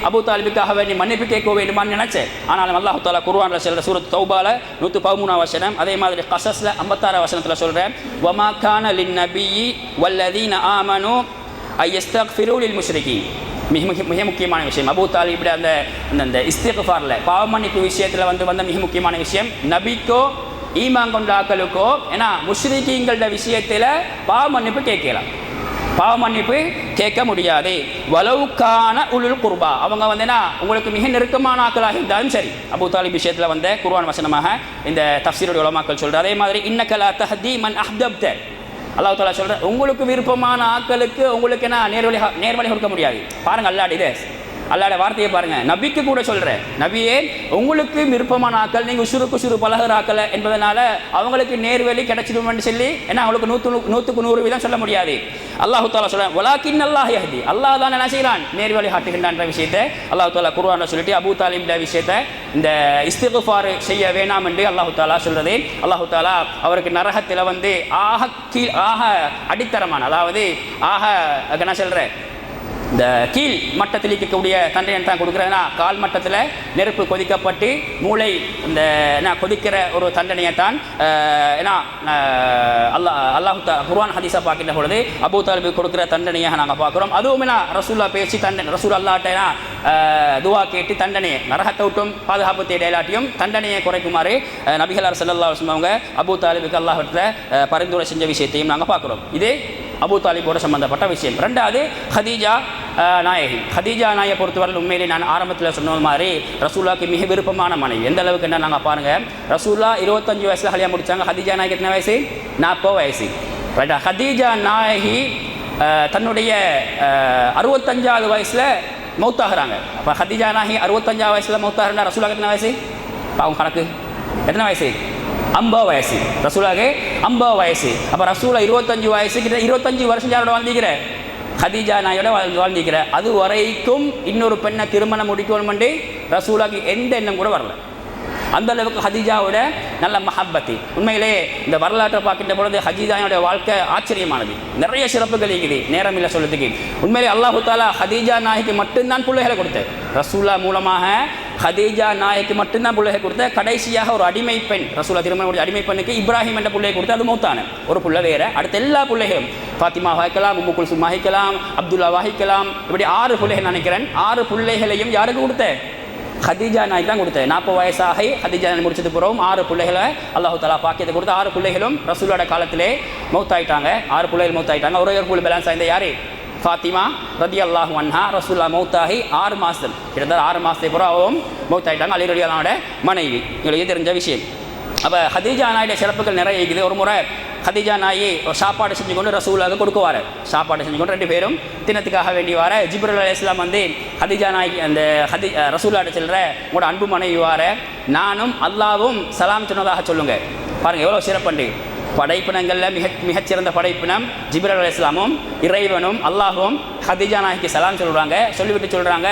அபூ தாலிபுக்காக வேண்டி மன்னிப்பு கேட்க வேண்டுமான்னு நினைச்சேன். ஆனாலும் அல்லாஹ் தஆலா குர்ஆனில் சொல்ற சூரத் தௌபால 113 வசனம், அதே மாதிரி கஸஸ்ல 56 வசனத்தில் சொல்றேன், வமா கான லின்னபியி வல்லதீன ஆமனு ஐயஸ்தக்ஃபிரு லில் முஷ்ரிகீன். மிக முக்கியமான விஷயம் அபூ தாலிபுடைய அந்த இஸ்திக்ஃபார்ல பாவ மன்னிப்பு விஷயத்தில் வந்த மிக முக்கியமான விஷயம், நபிக்கோ ஈமான் கொண்ட ஆக்களுக்கோ ஏன்னா முஷ்ரிகீன்களோட விஷயத்தில் பாவ மன்னிப்பு கேட்க முடியாது. வலவுக்கான உலுல் குர்பா, அவங்க உங்களுக்கு மிக நெருக்கமான ஆக்களாக இருந்தாலும் சரி. அபூ தாலிப் விஷயத்தில் குர்ஆன் வசனமாக இந்த தஃப்சீருடைய உலமாக்கள் சொல்கிறார். அதே மாதிரி இன்னக லா தஹ்தி மன் அஹ்பப்த, அல்லாஹ் தஆலா சொல்கிறார், உங்களுக்கு விருப்பமான ஆக்களுக்கு உங்களுக்கு நேர்வழி கொடுக்க முடியாது. பாருங்கள் அல்லாஹ் இது அல்லாஹ்வுடைய வார்த்தையை பாருங்க, நபிக்கு கூட சொல்கிறேன், நபியே உங்களுக்கு விருப்பமான ஆக்கள் நீங்கள் உசுருக்கு பலகர் ஆக்கலை என்பதனால அவங்களுக்கு நேர்வழி கிடைச்சிடும்னு சொல்லி ஏன்னா அவங்களுக்கு 100% வீதம் சொல்ல முடியாது. அல்லாஹு தாலா சொல்கிறேன், வலாக்கின் அல்லாஹ் யஹ்தி, அல்லாஹ் தான் என்ன செய்கிறான், நேர்வழி காட்டுகின்றான்ற விஷயத்தை அல்லாஹு தாலா குர்ஆன்ல சொல்லிட்டு அபூ தாலிப் விஷயத்தை இந்த இஸ்திக்ஃபார் செய்ய வேணாம் என்று அல்லாஹு தாலா சொல்றது. அல்லாஹு தாலா அவருக்கு நரகத்தில் வந்து ஆக அடித்தரமான, அதாவது ஆக என்ன சொல்ற, இந்த கீழ் மட்டத்தில் இருக்கக்கூடிய தண்டனை தான் கொடுக்குறதுனா கால் மட்டத்தில் நெருப்பு கொதிக்கப்பட்டு மூளை இந்த என்ன கொதிக்கிற ஒரு தண்டனையை தான் ஏன்னா அல்லாஹு குர்ஆன் ஹதீஸை பார்க்கின்ற பொழுது அபூ தாலிபுக்கு கொடுக்குற தண்டனையாக நாங்கள் பார்க்குறோம். அதுவும் என்ன ரசூல்லா பேசி தண்டனை, ரசூல் அல்லாஹ்ட்ட துவா கேட்டு தண்டனையை நரகத்தை விட்டும் பாதுகாப்பு தேடையாட்டியும் தண்டனையை குறைக்குமாறு நபிகளார் ஸல்லல்லாஹு அலைஹி வஸல்லம் அவங்க அபூ தாலிபுக்கு அல்லாஹ்விடத்துல பரிந்துரை செஞ்ச விஷயத்தையும் நாங்கள் பார்க்குறோம். இது அபூ தாலிபோட சம்பந்தப்பட்ட விஷயம். ரெண்டாவது ஹதீஜா நாயகி. ஹதீஜா நாயை பொறுத்தவரை உண்மையிலே நான் ஆரம்பத்தில் சொன்ன மாதிரி ரசூல்லாவுக்கு மிக விருப்பமான மனைவி. எந்த அளவுக்கு என்ன நாங்கள் பாருங்கள், ரசூல்லா 25 வயசில் கல்யாணம் முடித்தாங்க. ஹதீஜா நாயகி எத்தனை வயசு? 40 வயசு. ரைட்டா. ஹதீஜா நாயகி தன்னுடைய 65வது வயசில் மௌத்தாகிறாங்க. அப்போ ஹதீஜா நாயகி 65 வயசில் மௌத்தாகிறா, ரசூலாவுக்கு எத்தனை வயசு? பாவம் கணக்கு எத்தனை வயசு? 50 வயசு. ரசூலாவுக்கு 50 வயசு. அப்போ ரசூலா 25 வயசு கிட்ட 25 வருஷம் யாரோட வாழ்ந்திக்கிற? ஹதீஜா நாயோட வாழ்ந்திக்கிற. அது வரைக்கும் இன்னொரு பெண்ணை திருமணம் முடிக்கணும்னு ரசூலாவுக்கு எந்த எண்ணம் கூட வரல. அந்த அளவுக்கு ஹதீஜாவோட நல்ல மஹப்பத்தி. உண்மையிலே இந்த வரலாற்றை பார்க்கின்ற பொழுது ஹதீஜாவோட வாழ்க்கை ஆச்சரியமானது. நிறைய சிறப்புகள் இருக்குது, நேரம் இல்லை சொல்றதுக்கு. உண்மையிலே அல்லாஹு தாலா ஹதீஜா நாய்க்கு மட்டும்தான் பிள்ளைகளை கொடுத்தார். ரசூலா மூலமாக ஹதீஜா நாய்க்கு மட்டும்தான் பிள்ளைகளை கொடுத்த. கடைசியாக ஒரு அடிமை பெண், ரசூலா திருமணம் அடிமை பெண்ணுக்கு இப்ராஹிம் என்ற பிள்ளையை கொடுத்து, அது மௌத்தான ஒரு பிள்ளை வேற. அடுத்த எல்லா பிள்ளைகளும் ஃபாத்திமா வாய்க்கலாம், உம்மு குல்சும் வாகிக்கலாம், அப்துல்லா வாகிக்கலாம், இப்படி 6 பிள்ளைகள் நினைக்கிறேன். 6 பிள்ளைகளையும் யாருக்கு கொடுத்த? ஹதீஜா நாய் தான் கொடுத்தேன். 40 வயசாகி ஹதீஜா நாய் முடிச்சது பிறகும் 6 பிள்ளைகளை அல்லாஹு தாலா பாக்கியத்தை கொடுத்து 6 பிள்ளைகளும் ரசூலோட காலத்திலே மௌத்தாயிட்டாங்க. 6 பிள்ளைகள் மௌத்தாயிட்டாங்க. ஒரே ஒரு புள்ளி பேலன்ஸ் ஆயிருந்த யாரு? ஃபாத்திமா ரலியல்லாஹு அன்ஹா. ரசூல்லா மௌத்தாகி 6 மாதம், கிட்டத்தட்ட 6 மாதத்துக்கு பிறகும் மௌத்தாயிட்டாங்க. அலி ரலியல்லாஹுவோட மனைவி. உங்களுக்கு தெரிஞ்ச விஷயம். அப்போ ஹதீஜா நாயுடைய சிறப்புகள் நிறைய இருக்குது. ஒரு முறை ஹதீஜா நாயி சாப்பாடு செஞ்சு கொண்டு ரசூலுக்கு கொடுக்குவார். சாப்பாடு செஞ்சு கொண்டு 2 பேரும் தினத்துக்காக வேண்டி வார. ஜிப்ரீல் அலைஹிஸ்ஸலாம் வந்து ஹதீஜா நாய்க்கு அந்த ரசூலாட்ட செல்கிற உங்களோட அன்பு மனைவி வார, நானும் அல்லாவும் சலாம் சொன்னதாக சொல்லுங்க. பாருங்கள் எவ்வளோ சிறப்பண்டு. படைப்பினங்களில் மிகச்சிறந்த படைப்பினம் ஜிப்ரீல் அலைஹிஸ்ஸலாமும் இறைவனும் அல்லாஹும் ஹதீஜா நாய்க்கு சலாம் சொல்கிறாங்க. சொல்லிவிட்டு சொல்கிறாங்க,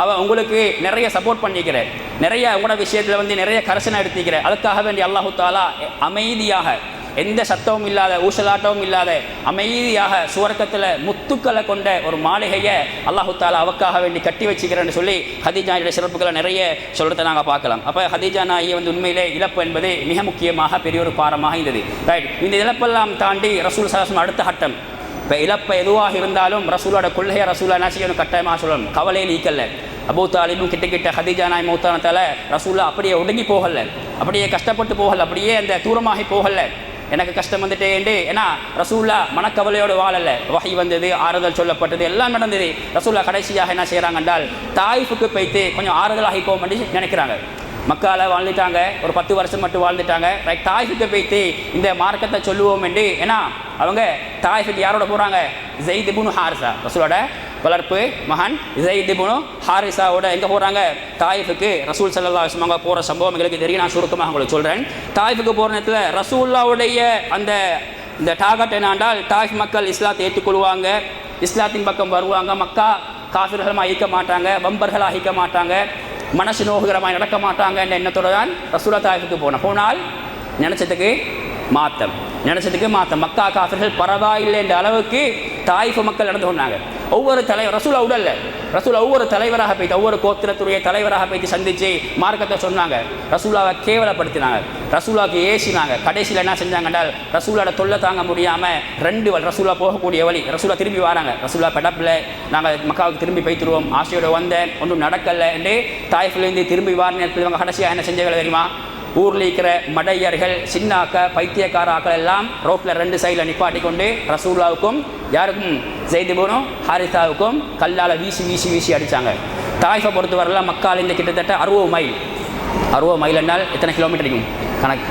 அவன் உங்களுக்கு நிறைய சப்போர்ட் பண்ணிக்கிறேன், நிறைய உங்களோட விஷயத்தில் வந்து நிறைய கரசனை எடுத்துக்கிறேன். அதுக்காக வேண்டி அல்லாஹு தாலா அமைதியாக, எந்த சத்தமும் இல்லாத, ஊசலாட்டமும் இல்லாத அமைதியாக சுவர்க்கத்தில் முத்துக்களை கொண்ட ஒரு மாளிகையை அல்லாஹு தாலா அவக்காக வேண்டி கட்டி வச்சுக்கிறேன்னு சொல்லி ஹதீஜாவுடைய சிறப்புகளை நிறைய சொல்கிறத நாங்கள் பார்க்கலாம். அப்போ ஹதீஜா நாயை வந்து உண்மையிலே இழப்பு என்பது மிக முக்கியமாக பெரிய ஒரு பாரமாக இருந்தது. ரைட். இந்த இழப்பெல்லாம் தாண்டி ரசூல் ஸல்லல்லாஹு அடுத்த கட்டம். இப்போ இழப்பு எதுவாக இருந்தாலும் ரசூலோட கொள்கையை ரசூலா என்ன செய்யணும்? கட்டாயமாக சொல்லணும். கவலையை நீக்கல. அபூ தாலிபும் கிட்ட ஹதீஜா நாய் மௌத்தானத்தால் ரசூலா அப்படியே ஒடுங்கி போகலை, அப்படியே கஷ்டப்பட்டு போகலை, அப்படியே அந்த தூரமாகி போகலை. எனக்கு கஷ்டம் வந்துட்டேன்ட்டு ஏன்னா ரசூல்லா மனக்கவலையோடு வாழலை. வஹி வந்தது, ஆறுதல் சொல்லப்பட்டது, எல்லாம் நடந்தது. ரசூல்லா கடைசியாக என்ன செய்கிறாங்க என்றால் தாயிஃபுக்கு போய்த்து கொஞ்சம் ஆறுதலாகி போகும் என்று நினைக்கிறாங்க. மக்கால வாழ்ந்துட்டாங்க, ஒரு 10 வருஷம் மட்டும் வாழ்ந்துட்டாங்க. ரைட். தாயிஃபுக்கு போய்த்து இந்த மார்க்கத்தை சொல்லுவோம் என்று ஏன்னா அவங்க தாயிஃபுக்கு யாரோட போகிறாங்க? ஸைத் இப்னு ஹாரிஸா, ரசூலோட வளர்ப்பு மகன் ஸைத் இப்னு ஹாரிஸாவோட எங்கே போகிறாங்க? தாயிஃபுக்கு. ரசூல் ஸல்லல்லாஹு அலைஹி வஸல்லம் போகிற சம்பவம் எங்களுக்கு தெரியும், நான் சுருக்கமாக உங்களுக்கு சொல்கிறேன். தாயிஃபுக்கு போகிற நேரத்தில் ரசூல்லாவுடைய அந்த இந்த டார்கெட் என்னாண்டால் தாயிஃப் மக்கள் இஸ்லாத்தை ஏற்றுக்கொள்வாங்க, இஸ்லாத்தின் பக்கம் வருவாங்க, மக்கா காஃபிர்களாக ஈக்க மாட்டாங்க, வம்பர்களாக ஈக்க மாட்டாங்க, மனசு நோகுகிறமாக நடக்க மாட்டாங்க என்ற எண்ணத்தோடு தான் ரசூலா தாயிஃபுக்கு போனால் நினச்சதுக்கு மாத்தம். மக்கா காஃபிர்கள் பரவாயில்லை என்ற அளவுக்கு தாயிஃப் மக்கள் நடந்து கொண்டாங்க. ஒவ்வொரு தலைவர் ரசூலா உடல்ல, ரசூலா ஒவ்வொரு தலைவராக போய்த்து, ஒவ்வொரு கோத்திரத்துடைய தலைவராக போய்த்து சந்தித்து மார்க்கத்தை சொன்னாங்க. ரசூலாவை கேவலப்படுத்தினாங்க, ரசூலாவுக்கு ஏசினாங்க. கடைசியில் என்ன செஞ்சாங்க என்றால் ரசூலோட தொல்லை தாங்க முடியாமல் 2 ரசூலா போகக்கூடிய வழி, ரசூலா திரும்பி வராங்க. ரசூலா பெடப்பில் நாங்கள் மக்காவுக்கு திரும்பி போய்த்துருவோம், ஆசையோட வந்தேன், ஒன்றும் நடக்கலை என்று தாயிஃப்லேருந்து திரும்பி வார நேரத்தில் இவங்க கடைசியாக என்ன செஞ்சவங்க தெரியுமா? ஊரில் இருக்கிற மடையர்கள், சின்னாக்க, பைத்தியக்காராக்கள் எல்லாம் ரோட்டில் 2 சைடில் நிப்பாட்டி கொண்டு ரசூலாவுக்கும் யாருக்கும் ஸைத் இப்னு ஹாரிஸாவுக்கும் கல்லால் வீசி அடித்தாங்க. தாயிஃபை பொறுத்தவரையில் மக்கால் இந்த கிட்டத்தட்ட 60 மைல். 60 மைல் என்றால் எத்தனை கிலோமீட்டர் இருக்கும் கணக்கு?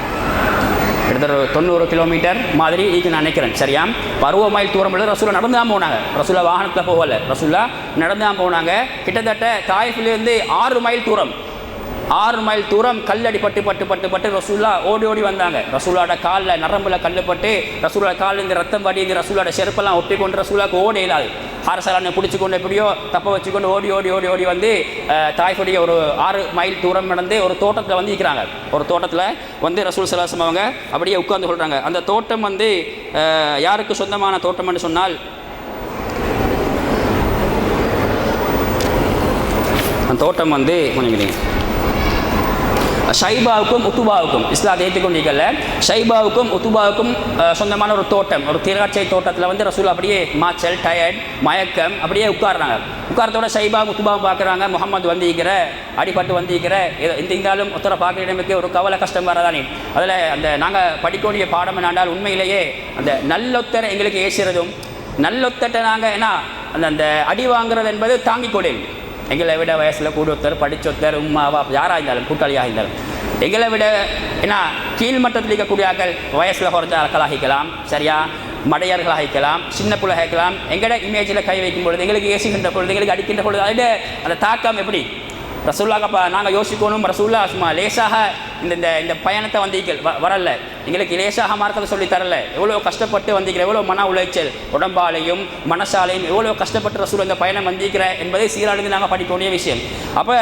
கிட்டத்தட்ட 90 கிலோமீட்டர் மாதிரி இதுக்கு நான் நினைக்கிறேன். சரியா 60 மைல் தூரம் உள்ள ரசூலா நடந்து தான் போனாங்க. ரசூலா வாகனத்தில் போகல, ரசூலா நடந்து தான் போனாங்க. கிட்டத்தட்ட தாயிஃபிலிருந்து 6 மைல் தூரம், 6 மைல் தூரம் கல்லடி பட்டு பட்டு பட்டு பட்டு ரசூல்லா ஓடி ஓடி வந்தாங்க. ரசூலோட காலில் நரம்பில் கல் பட்டு ரசூலோட காலில் இந்த ரத்தம் வடிந்து ரசூலோட செருப்பெல்லாம் ஒட்டி கொண்டு ரசூலாவுக்கு ஓட இயலாது. ஹாரசலானை பிடிச்சிக்கொண்டு எப்படியோ தப்ப வச்சுக்கொண்டு ஓடி ஓடி ஓடி ஓடி வந்து தாய்ஃபுடைய ஒரு 6 மைல் தூரம் நடந்து ஒரு தோட்டத்தில் வந்து இருக்கிறாங்க. ஒரு தோட்டத்தில் வந்து ரசூல் ஸல்லல்லாஹு அலைஹி வஸல்லம் அவங்க அப்படியே உட்கார்ந்து சொல்கிறாங்க. அந்த தோட்டம் வந்து யாருக்கு சொந்தமான தோட்டம்னு சொன்னால், அந்த தோட்டம் வந்து கொஞ்சம் ஷைபாவுக்கும் உத்துபாவுக்கும் இஸ்லாத்தை ஏற்றுக்கொண்டிருக்கல, ஷைபாவுக்கும் உத்துபாவுக்கும் சொந்தமான ஒரு தோட்டம், ஒரு திராட்சை தோட்டத்தில் வந்து ரசூல் அப்படியே மாச்சல் டயர்ட் மயக்கம் அப்படியே உட்கார்றாங்க. உட்காரத்தோட ஷைபாவும் உத்துபாவும் பார்க்குறாங்க. முகமது வந்திருக்கிற அடிபட்டு வந்திருக்கிற இந்த இருந்தாலும் ஒருத்தரை பார்க்குற இடமுக்கு ஒரு கவலை கஷ்டம் வரதானே. அதில் அந்த நாங்கள் படிக்கக்கூடிய பாடம் என்னாண்டால் உண்மையிலேயே அந்த நல்லொத்தரை எங்களுக்கு ஏசுறதும் நல்லொத்தட்டை நாங்கள் ஏன்னா அந்த அடி வாங்குறது என்பது தாங்கிக் கொள்ளும். எங்களை விட வயசில் கூடொத்தர் படித்தொத்தர் உம்மாவா யாராக இருந்தாலும் கூட்டாளியாக இருந்தாலும் எங்களை விட ஏன்னா கீழ்மட்டத்தில் இருக்கக்கூடிய ஆக்கள் வயசில் குறைஞ்ச ஆக்களாகிக்கலாம், சரியா மடையர்களாக இருக்கலாம், சின்ன பிள்ளையாக இருக்கலாம். எங்களோட இமேஜில் கை வைக்கும் பொழுது எங்களுக்கு ஏசுகின்ற பொழுது எங்களுக்கு அடிக்கின்ற பொழுது அதோட அந்த தாக்கம் எப்படி ரசூல்லாக்கப்பா நாங்கள் யோசிக்கணும். ரசூல்லா சும்மா லேசாக இந்த பயணத்தை வந்திகள் வரல, எங்களுக்கு லேசாக மார்க்கத்தை சொல்லி தரல. எவ்வளோ கஷ்டப்பட்டு வந்திருக்கிற, எவ்வளோ மன உளைச்சல் உடம்பாலையும் மனசாலையும் எவ்வளோ கஷ்டப்பட்டு ரசூல் இந்த பயணம் வந்திருக்கிற என்பதை சீரானது நாங்கள் படிக்கக்கூடிய விஷயம். அப்போ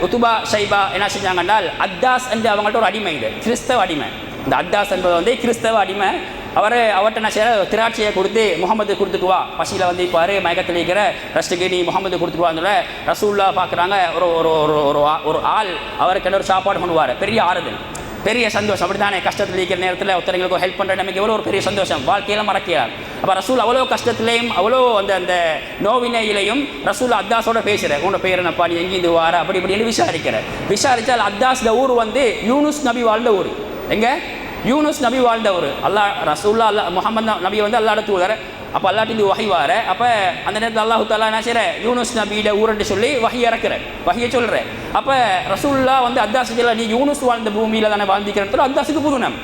உத்துபா ஷைபா என்ன செஞ்சாங்கன்னால், அத்தாஸ் என்று அவங்கள்ட்ட ஒரு அடிமை, இது கிறிஸ்தவ அடிமை. இந்த அத்தாஸ் என்பது வந்து கிறிஸ்தவ அடிமை. அவர்கிட்ட நான் செய்கிற திராட்சையை கொடுத்து முகமது கொடுத்துட்டு வா, பசியில் வந்து இப்போ மயக்கத்தில் இருக்கிற ரெஸ்ட்டுக்கு நீ முகமது கொடுத்துட்டு வாங்கிற ரசூல்லா பார்க்குறாங்க. ஒரு ஒரு ஒரு ஒரு ஆள் அவருக்கு ஒரு சாப்பாடு கொண்டுவார், பெரிய ஆறுதல், பெரிய சந்தோஷம். அப்படி தானே கஷ்டத்தில் இருக்கிற நேரத்தில் ஒருத்தருக்கு ஹெல்ப் பண்ணுற நமக்கு எவ்வளோ ஒரு பெரிய சந்தோஷம் வாழ்க்கையில் மறக்கிறார். அப்போ ரசூல் அவ்வளோ கஷ்டத்துலேயும் அவ்வளோ அந்த நோவினையிலையும் ரசூல் அத்தாஸோட பேசுகிற உன்னோட பேர் என்னப்பா, நீ எங்கேருந்து வார அப்படி இப்படின்னு விசாரித்தால் அத்தாஸ் ஊர் வந்து யூனுஸ் நபி வாழ்ந்த ஊர். எங்கே யூனுஸ் நபி வாழ்ந்த ஊர். ரசூல்லா முஹம்மது நபி வந்து அல்லாஹ்வோட தூதர். அப்போ அல்லாஹ்ட்டு வஹி வார. அப்போ அந்த நேரத்தில் அல்லாஹ் தஆலா என்ன செய்கிற யூனுஸ் நபியோட ஊருன்னு சொல்லி வஹி இறக்குற, வஹியை சொல்கிற. அப்போ ரசூல்லா வந்து அத்தாஸ் நீ யூனுஸ் வாழ்ந்த பூமியில் தானே வாழ்ந்திக்கிறத அத்தாஸுக்கு புதுனம்,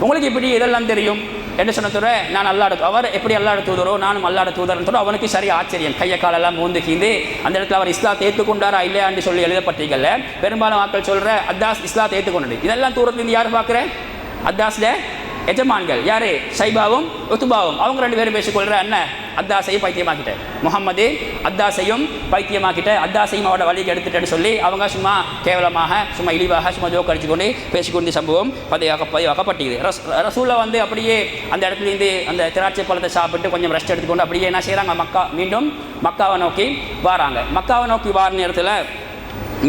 உங்களுக்கு இப்படி இதெல்லாம் தெரியும் என்று சொன்னதோட நான் அவர் எப்படி அல்லாஹ்வோட தூதரோ நானும் அல்லாஹ்வோட தூதர்னு அவனுக்கு சரி ஆச்சரியம், கையை காலெல்லாம் மூந்து கீந்து அந்த இடத்துல அவர் இஸ்லாத்தை ஏற்றுக்கொண்டாரா இல்லையான்னு சொல்லி எழுதப்பட்டீங்கல்ல. பெரும்பாலும் மக்கள் சொல்கிற அத்தாஸ் இஸ்லாத்தை ஏற்றுக்கொண்டது. இதெல்லாம் தூரத்துலேருந்து யார் பார்க்குற? அத்தாஸ்ல எஜமான்கள் யாரு? ஷைபாவும் உத்துபாவும். அவங்க 2 பேரும் பேசிக்கொள்கிற அண்ணன் அத்தாஸையும் பைத்தியமாக்கிட்ட, முகம்மது அத்தாஸையும் பைத்தியமாக்கிட்ட, அத்தாஸையும் அவரோட வழிக்கு எடுத்துட்டேன்னு சொல்லி அவங்க சும்மா கேவலமாக சும்மா இழிவாக சும்மா ஜோக் அடிச்சுக்கொண்டு பேசிக்கொண்டு சம்பவம் பதிவாக்கப்பட்டது. ரசூலை வந்து அப்படியே அந்த இடத்துலேருந்து அந்த திராட்சை பழத்தை சாப்பிட்டு கொஞ்சம் ரெஸ்ட் எடுத்துக்கொண்டு அப்படியே என்ன செய்கிறாங்க, மீண்டும் மக்காவை நோக்கி வாராங்க. மக்காவை நோக்கி வார நேரத்தில்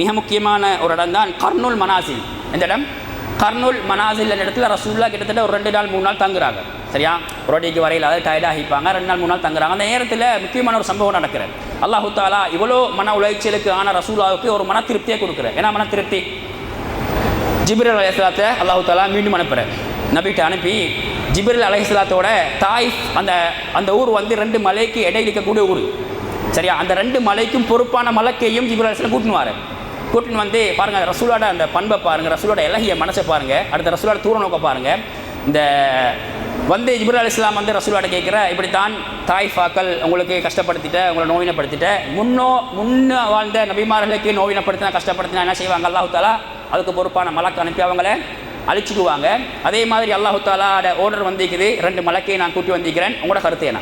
மிக முக்கியமான ஒரு இடம் தான் கர்னுல் மனாசில். இந்த இடம் கர்னுல் மனாசில் இடத்துல ரசூல்லா கிட்டத்தட்ட ஒரு 2 நாள் 3 நாள் தங்குறாங்க. சரியா ரோடிக்கு வரையில் அதாவது டயர்டாகிப்பாங்க, 2 நாள் 3 நாள் தங்குறாங்க. அந்த நேரத்தில் முக்கியமான ஒரு சம்பவம் நடக்கிறது. அல்லாஹு தாலா இவ்வளோ மன உளைச்சலுக்கு ஆன ரசூலாவுக்கு ஒரு மன திருப்தியை கொடுக்குறேன். ஏன்னா மன திருப்தி ஜிப்ரீல் அலைஹிஸ்ஸலாத்தை அல்லாஹு தாலா மீண்டும் அனுப்புகிறேன். நபிகிட்ட அனுப்பி ஜிப்ரீல் அலைஹிஸ்ஸலாத்தோட தாயிஃப் அந்த ஊர் வந்து 2 மலைக்கு இடையில் இருக்கக்கூடிய ஊர். சரியா அந்த 2 மலைக்கும் பொறுப்பான மலக்கையும் ஜிப்ரீல் அலைஹிஸ்ஸலாம் கூட்டின்னு வந்து பாருங்கள், ரசூலோட அந்த பண்பை பாருங்கள், ரசூலோட இலகிய மனசை பாருங்கள், அடுத்த ரசூலோட தூர நோக்க பாருங்கள். இந்த வந்து ஜிப்ரீல் அலைஹிஸ்ஸலாம் வந்து ரசூலோட கேட்குற, இப்படித்தான் தாயிஃபாக்கள் உங்களுக்கு கஷ்டப்படுத்திட்ட, உங்களை நோவினப்படுத்திட்ட, முன்ன வாழ்ந்த நபிமார்களுக்கு நோவினப்படுத்தினா கஷ்டப்படுத்தினா என்ன செய்வாங்க? அல்லாஹு தாலா அதுக்கு பொறுப்பான மலக்கு அனுப்பி அவங்கள அழிச்சுக்குவாங்க. அதே மாதிரி அல்லாஹு தாலாவோட ஆர்டர் வந்திருக்குது, 2 மலக்கையை நான் கூட்டி வந்திருக்கிறேன், உங்களோட கருத்து என்ன?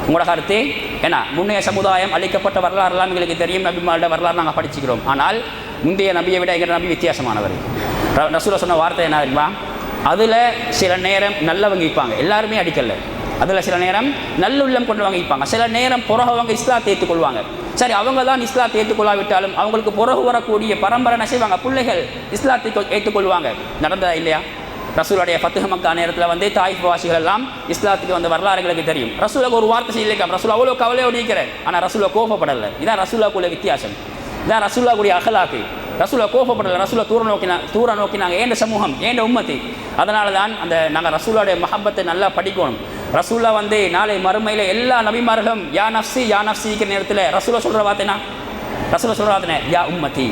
உங்களோட கருத்து ஏன்னா முன்னைய சமுதாயம் அளிக்கப்பட்ட வரலாறுலாம் எங்களுக்கு தெரியும், நபிமாரோட வரலாறு நாங்கள் படிச்சுக்கிறோம். ஆனால் முந்தைய நபியை விட எங்கள் நபி வித்தியாசமானவர். ரசூலா சொன்ன வார்த்தை என்ன தெரியுமா? அதில் சில நேரம் நல்லவங்க இருப்பாங்க, எல்லாருமே அடிக்கல. அதில் சில நேரம் நல்லுள்ளம் கொண்டவங்க இருப்பாங்க, சில நேரம் புறகவங்க இஸ்லாத்தை ஏற்றுக்கொள்வாங்க. சரி அவங்க தான் இஸ்லாத்தை ஏற்றுக்கொள்ளாவிட்டாலும் அவங்களுக்கு புறகு வரக்கூடிய பரம்பரை என்ன செய்வாங்க? பிள்ளைகள் இஸ்லாத்தை ஏற்றுக்கொள்வாங்க. நடந்ததா இல்லையா? ரசூலுடைய ஃபத்ஹ் மக்கா நேரத்தில் வந்து தாயிஃப் வாசிகள் எல்லாம் இஸ்லாத்துக்கு வந்த வரலாறுகளுக்கு தெரியும். ரசூலுக்கு ஒரு வார்த்தை செய்யலாம், ரசூல் அவ்வளோ கவலையோடு இருக்கிறார், ஆனால் ரசூலை கோபப்படலை. இதான் ரசூலுக்குள்ள வித்தியாசம், இதான் ரசூலுடைய அகலாக்கு. ரசூலை கோபப்படலை, ரசூலை தூர நோக்கினாங்க ஏண்ட சமூகம் ஏண்ட உம்மத்தி. அதனால தான் நாங்கள் ரசூலுடைய மஹப்பத்தை நல்லா படிக்கணும். ரசூலா வந்து நாளை மறுமையில் எல்லா நபிமார்களும் யா நஃப்ஸிக்கிற நேரத்தில் ரசூலை சொல்கிற வார்த்தைனா, ரசூலை சொல்கிற வார்த்தைனா யா உம்மத்தி.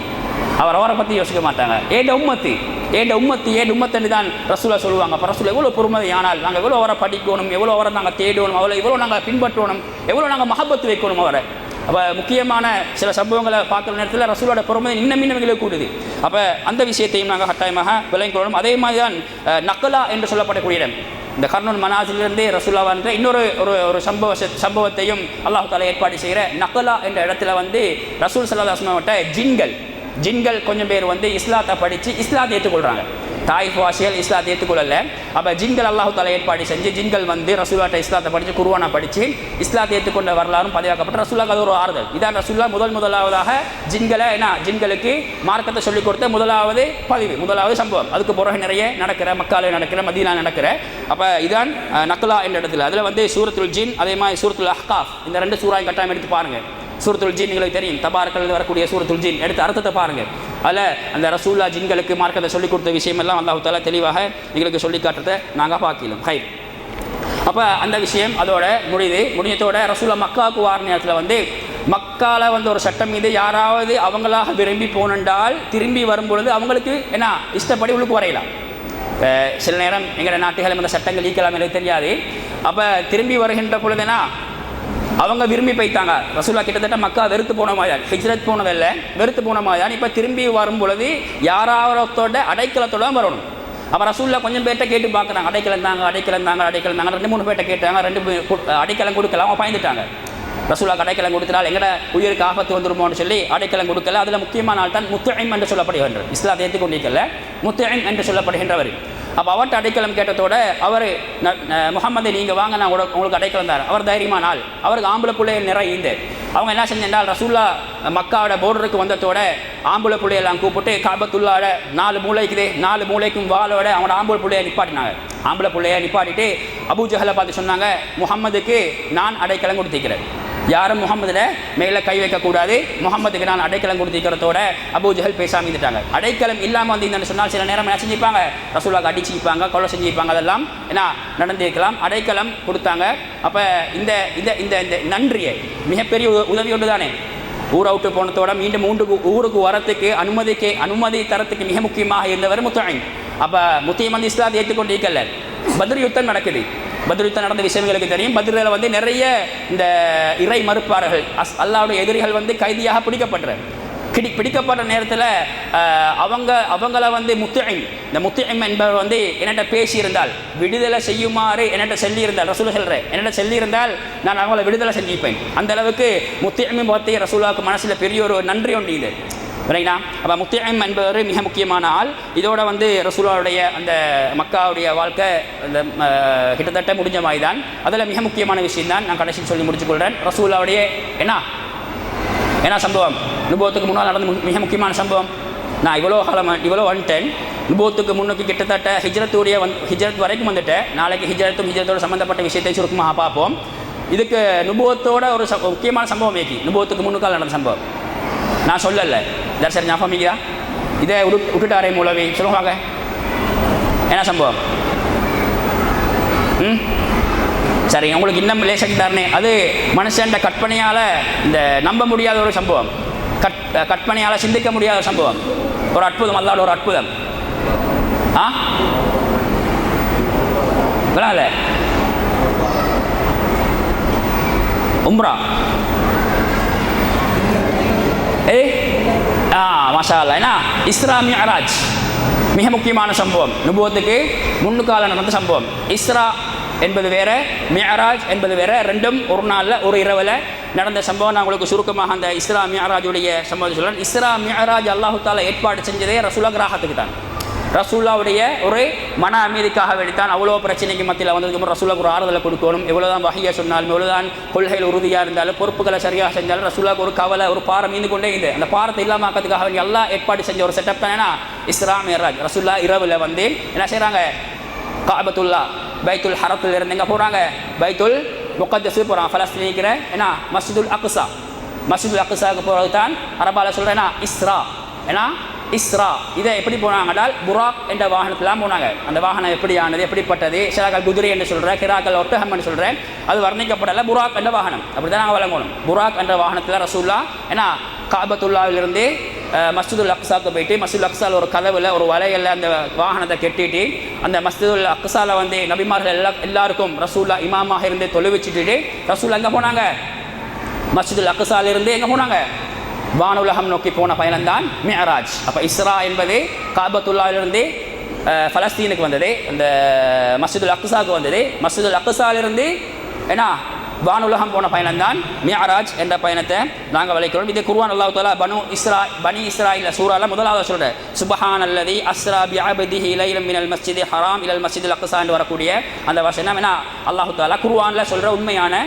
அவரை பற்றி யோசிக்க மாட்டாங்க, ஏண்ட உம்மத்தி ஏண்ட உம்மத்து தான் ரசூலா சொல்லுவாங்க. அப்போ ரசூல் எவ்வளோ பொறுமதியானால் நாங்கள் எவ்வளோ அவரை படிக்கணும், எவ்வளோ அவரை நாங்கள் தேடணும், எவ்வளோ நாங்கள் பின்பற்றணும், எவ்வளோ நாங்கள் மஹப்பத்து வைக்கணும் அவரை. அப்போ முக்கியமான சில சம்பவங்களை பார்க்குற நேரத்தில் ரசூலோட பொறுமதி இன்னும் எங்களுக்கு கூடுது. அப்போ அந்த விஷயத்தையும் நாங்கள் கட்டாயமாக விளங்கிக் கொள்ளணும். அதே மாதிரி தான் நக்கலா என்று சொல்லப்படக்கூடிய இடம், இந்த கர்னூல் மனாசிலிருந்தே ரசூலா வந்து இன்னொரு ஒரு சம்பவத்தையும் அல்லாஹ் தாலா ஏற்பாடு செய்கிற நக்கலா என்ற இடத்துல வந்து ரசூல் ஸல்லல்லாஹு அலைஹி வஸல்லம் ஜின்கள் கொஞ்சம் பேர் வந்து இஸ்லாத்தை படித்து இஸ்லாத்தை ஏற்றுக்கொள்கிறாங்க. தாயிஃப் வாசிகள் இஸ்லாத்தை ஏற்றுக்கொள்ளல. அப்போ ஜின்கள் அல்லாஹ் தாலா ஏற்பாடு செஞ்சு ஜின்கள் வந்து ரசூலாட்ட இஸ்லாத்தை படித்து குர்ஆனை படித்து இஸ்லாத்தை ஏற்றுக்கொண்ட வரலாறும் பதிவாக்கப்பட்ட ரசூலாக்கு அது ஒரு ஆறுதல். இதான் ரசூலா முதலாவதாக ஜின்களுக்கு மார்க்கத்தை சொல்லிக் கொடுத்த முதலாவது சம்பவம். அதுக்கு பிறகு நிறைய மக்கால நடக்கிற மதீனால நடக்கிற. அப்போ இதான் நக்லா என்ற இடத்துல அதில் வந்து சூரத்துல் ஜின், அதே மாதிரி சூரத்துல் அஹ்காஃப், இந்த 2 சூறாயும் கட்டாயம் எடுத்து பாருங்கள். சூரத்துல் ஜின் உங்களுக்கு தெரியும், தபாரக்கல் வரக்கூடிய சூரத்துல் ஜின் எடுத்து அர்த்தத்தை பாருங்கள். அதில் அந்த ரசூல்லா ஜின்களுக்கு மார்க்கத்தை சொல்லிக் கொடுத்த விஷயமெல்லாம் அல்லாஹ் தஆலா தெளிவாக எங்களுக்கு சொல்லி காட்டுறதை நாங்கள் பார்க்கலாம். ஹைர். அப்போ அந்த விஷயம் அதோட முடிஞ்சதோட ரசூலா மக்காவுக்கு வார நேரத்தில் வந்து மக்கால வந்து ஒரு சட்டம் மீது யாராவது அவங்களாக விரும்பி போனென்றால் திரும்பி வரும்பொழுது அவங்களுக்கு என்ன இஷ்டப்படி உள்ளுக்கு வரையலாம். இப்போ சில நேரம் எங்களோட நாட்டுகளும் அந்த சட்டங்கள் ஈக்கலாம் எனக்கு தெரியாது. அப்போ திரும்பி வருகின்ற பொழுதுனா அவங்க விரும்பி போய்த்தாங்க. ரசூலா கிட்டத்தட்ட மக்கா வெறுத்து போன மாதிரிதான், ஹிஜ்ரத் போனதில்லை, வெறுத்து போன மாதிரிதான். இப்போ திரும்பி வரும் பொழுது யாராவதோட அடைக்கலத்தோட தான் வரணும். அப்போ ரசூலா கொஞ்சம் பேர்ட்ட கேட்டு பார்க்குறாங்க, அடைக்கலம் தாங்க 2-3 பேர்ட்ட கேட்டாங்க. 2 அடைக்கலம் கொடுக்கலாம், அவங்க பயந்துட்டாங்க. ரசூலாக்கு அடைக்கலம் கொடுத்தால் எங்கட உயிருக்கு ஆபத்து வந்துருமோன்னு சொல்லி அடைக்கலம் கொடுக்கல. அதில் முக்கியமான ஆள் தான் முத்துஐம் என்று சொல்லப்படுகின்றார். இஸ்லாத்தை ஏற்றுக்கொண்டிருக்கல முத்துஐம் என்று சொல்லப்படுகின்றவர். அப்போ அவர்கிட்ட அடைக்கலம் கேட்டதோட அவர் முகமது நீங்கள் வாங்க, நான் உங்களுக்கு அடைக்கலம் தரேன். அவர் தைரியமான ஆள், அவருக்கு ஆம்பளை பிள்ளைகள் நிறைய இந்த அவங்க என்ன செஞ்சால் ரசூல்லா மக்காவோட போர்டருக்கு வந்ததோட ஆம்பளை பிள்ளையெல்லாம் கூப்பிட்டு காபத்துள்ளாட 4 மூளைக்குதே 4 மூளைக்கும் வாளோட அவனோட ஆம்பளை பிள்ளையை நிப்பாட்டினாங்க. ஆம்பளை பிள்ளையை நிப்பாட்டிட்டு அபூ ஜஹலை பார்த்து சொன்னாங்க, முகம்மதுக்கு நான் அடைக்கலம் கொடுத்திருக்கிறேன், யாரும் முகமதுல மேலே கை வைக்கக்கூடாது, முகமதுக்கு நான் அடைக்கலம் கொடுத்திருக்கிறதோட அபூ ஜஹல் பேசாமல் இருந்துட்டாங்க. அடைக்கலம் இல்லாமல் வந்து சொன்னால் சில நேரம் என்ன செஞ்சுப்பாங்க, ரசூலாக்கு அடிச்சுப்பாங்க, கொலை செஞ்சுப்பாங்க, அதெல்லாம் என்ன நடந்திருக்கலாம். அடைக்கலம் கொடுத்தாங்க. அப்போ இந்த இந்த இந்த இந்த நன்றியை மிகப்பெரிய உதவி ஒன்று தானே. ஊரை விட்டு போனதோட மீண்டும் ஊருக்கு வரத்துக்கு அனுமதி தரத்துக்கு மிக முக்கியமாக இருந்தவர் முத்துஐம். அப்போ முத்தியம் வந்து இஸ்லாத்தை ஏற்றுக்கொண்டிருக்கல. பத்ர் யுத்தம் நடக்குது. பத்ர் யுத்தம் நடந்த விஷயங்களுக்கு தெரியும். பத்ரில் வந்து நிறைய இந்த இறை மறுப்பார்கள், அல்லாஹ்வுடைய எதிரிகள் வந்து கைதியாக பிடிக்கப்பட்ட நேரத்தில் அவங்கள வந்து இந்த முத்துஐம் என்பவர் வந்து என்னட்ட பேசியிருந்தால் விடுதலை செய்யுமாறு என்னட்ட சொல்லியிருந்தால், ரசூல் சொல்கிறேன், என்னட்ட சொல்லியிருந்தால் நான் அவங்கள விடுதலை செஞ்சுப்பேன். அந்த அளவுக்கு முத்துஐம் பார்த்து ரசூலுக்கு மனசில் பெரிய ஒரு நன்றி ஒன்று இது ரைனா. அப்போ முத்துஐம் என்பவர் மிக முக்கியமான ஆள். இதோட வந்து ரசூலுடைய அந்த மக்காவுடைய வாழ்க்கை அந்த கிட்டத்தட்ட முடிஞ்ச மாதிரி தான். அதில் மிக முக்கியமான விஷயம் தான் நான் கடைசி சொல்லி முடிச்சுக்கொள்கிறேன். ரசூலுடைய என்ன சம்பவம், நுபுவத்துக்கு முன்னால் நடந்த மிக முக்கியமான சம்பவம். நான் இவ்வளோ வந்துட்டேன். நுபுவத்துக்கு முன்னுக்கு கிட்டத்தட்ட ஹிஜ்ரத் வரைக்கும் வந்துட்டேன். நாளைக்கு ஹிஜ்ரத்தோடு சம்மந்தப்பட்ட விஷயத்தை சுருக்கமாக பார்ப்போம். இதுக்கு நுபுவத்தோட ஒரு முக்கியமான சம்பவம் நுபுவத்துக்கு முன்னுக்கால் நடந்த சம்பவம் நான் சொல்லலை. தர்சர் ஞாபகமிக்கா? இதை விட்டுட்டாரே மூலவி சொல்லுவாங்க. என்ன சம்பவம்? சரி, உங்களுக்கு இன்னும் லேசன் தாரணே. அது மனுஷன் கற்பனையால் இந்த நம்ப முடியாத ஒரு சம்பவம், கற்பனையால் சிந்திக்க முடியாத சம்பவம், ஒரு அற்புதம், அல்லாஹ்வோட ஒரு அற்புதம். விளால உம்ரா மாஷா அல்லாஹ். என்ன இஸ்ரா மிஅராஜ் மிக முக்கியமான சம்பவம். நுபுவத்துக்கு முன்னுக்கால நடந்த சம்பவம். இஸ்ரா என்பது வேற, மிஅராஜ் என்பது வேற. ரெண்டும் ஒரு நாளில் ஒரு இரவில் நடந்த சம்பவம். நான் உங்களுக்கு சுருக்கமாக அந்த இஸ்ரா மிஅராஜுடைய சம்பவம் சொல்கிறேன். இஸ்ரா மிஅராஜ் அல்லாஹு தாலா ஏற்பாடு செஞ்சதே ரசூலுல்லாஹ் கிராஹத்துக்கு தான். ரசூலுல்லாவுடைய ஒரு மன அமைதிக்காக வேண்டித்தான். அவ்வளோ பிரச்சனைக்கு மத்தியில் வந்ததுக்கு ரசூலுல்லாஹ் ஒரு ஆறுதலை கொடுக்கணும். எவ்வளோதான் வஹியை சொன்னாலும், எவ்வளோதான் கொள்கைகள் உறுதியாக இருந்தாலும், பொறுப்புகளை சரியாக செஞ்சாலும் ரசூலுல்லாஹ் ஒரு கவலை, ஒரு பாரம் மீந்து கொண்டே இருந்து அந்த பாரத்தை இல்லாமல் ஆக்கிறதுக்காக வேண்டிய எல்லாம் ஏற்பாடு செஞ்ச ஒரு செட்டப் தான். ஏன்னா இஸ்ரா மிஅராஜ் ரசூலுல்லாஹ் இரவில் வந்து என்ன செய்கிறாங்க, காபத்துல்லா பைத்துல் ஹரத்தில் இருந்து எங்கே போகிறாங்க, பைத்துல் முகத்தஸ் போகிறாங்க, ஃபலஸ்தீனிக்கிற ஏன்னா மஸ்ஜிதுல் அக்ஸாவுக்கு போகிறது தான் அரபால சொல்கிறேன்னா இஸ்ரா. ஏன்னா இஸ்ரா இதை எப்படி போனாங்கன்றால் புராக் என்ற வாகனத்திலாம் போனாங்க. அந்த வாகனம் எப்படியானது, எப்படிப்பட்டது, சிலாக்கள் குதிரை என்று சொல்கிறேன், கிராக்கள் ஒட்டகம் என்று சொல்கிறேன், அது வர்ணிக்கப்படலை. புராக் என்ற வாகனம் அப்படி தான் நாங்கள் வழங்கணும். புராக் என்ற வாகனத்தில் ரசூலுல்லாஹ் ஏன்னா காபத்துல்லாவிலிருந்து மஸ்ஜிதுல் அக்ஸாவுக்கு போயிட்டு மஸ்ஜிதுல் அக்ஸாவில் ஒரு கதவில் ஒரு வலையில் அந்த வாகனத்தை கட்டிட்டு அந்த மஸ்ஜிதுல் அக்ஸாவில் வந்து நபிமார்கள் எல்லாருக்கும் ரசூல்லா இமாமாக இருந்து தொழுவிச்சுட்டு ரசூல் எங்கே போனாங்க? மஸ்ஜிதுல் அக்ஸாலிருந்து எங்கே போனாங்க? வானுலகம் நோக்கி போன பயணம்தான் மிஅராஜ். அப்போ இஸ்ரா என்பது காபத்துல்லாவிலிருந்து பலஸ்தீனுக்கு வந்தது, அந்த மஸ்ஜிதுல் அக்ஸாவுக்கு வந்தது. மஸ்ஜிதுல் அக்ஸாலிருந்து ஏன்னா வானுலகம் போன பயணம்தான் மிஅராஜ் என்ற பயணத்தை நாங்கள் வளைக்கிறோம். இது குர்ஆன் அல்லாஹ் தஆலா பனி இஸ்ராயில் சூறால முதலாவது சொல்ற சுப்ஹானல்லதி அஸ்ரா பிஅப்திஹி லைலம் மினல் மஸ்ஜிதில் ஹராம் இலல் மஸ்ஜிதில் அக்ஸா என்று வரக்கூடிய அந்த வசனம் என்ன அல்லாஹ் தஆலா குர்ஆன்ல சொல்ற உண்மையான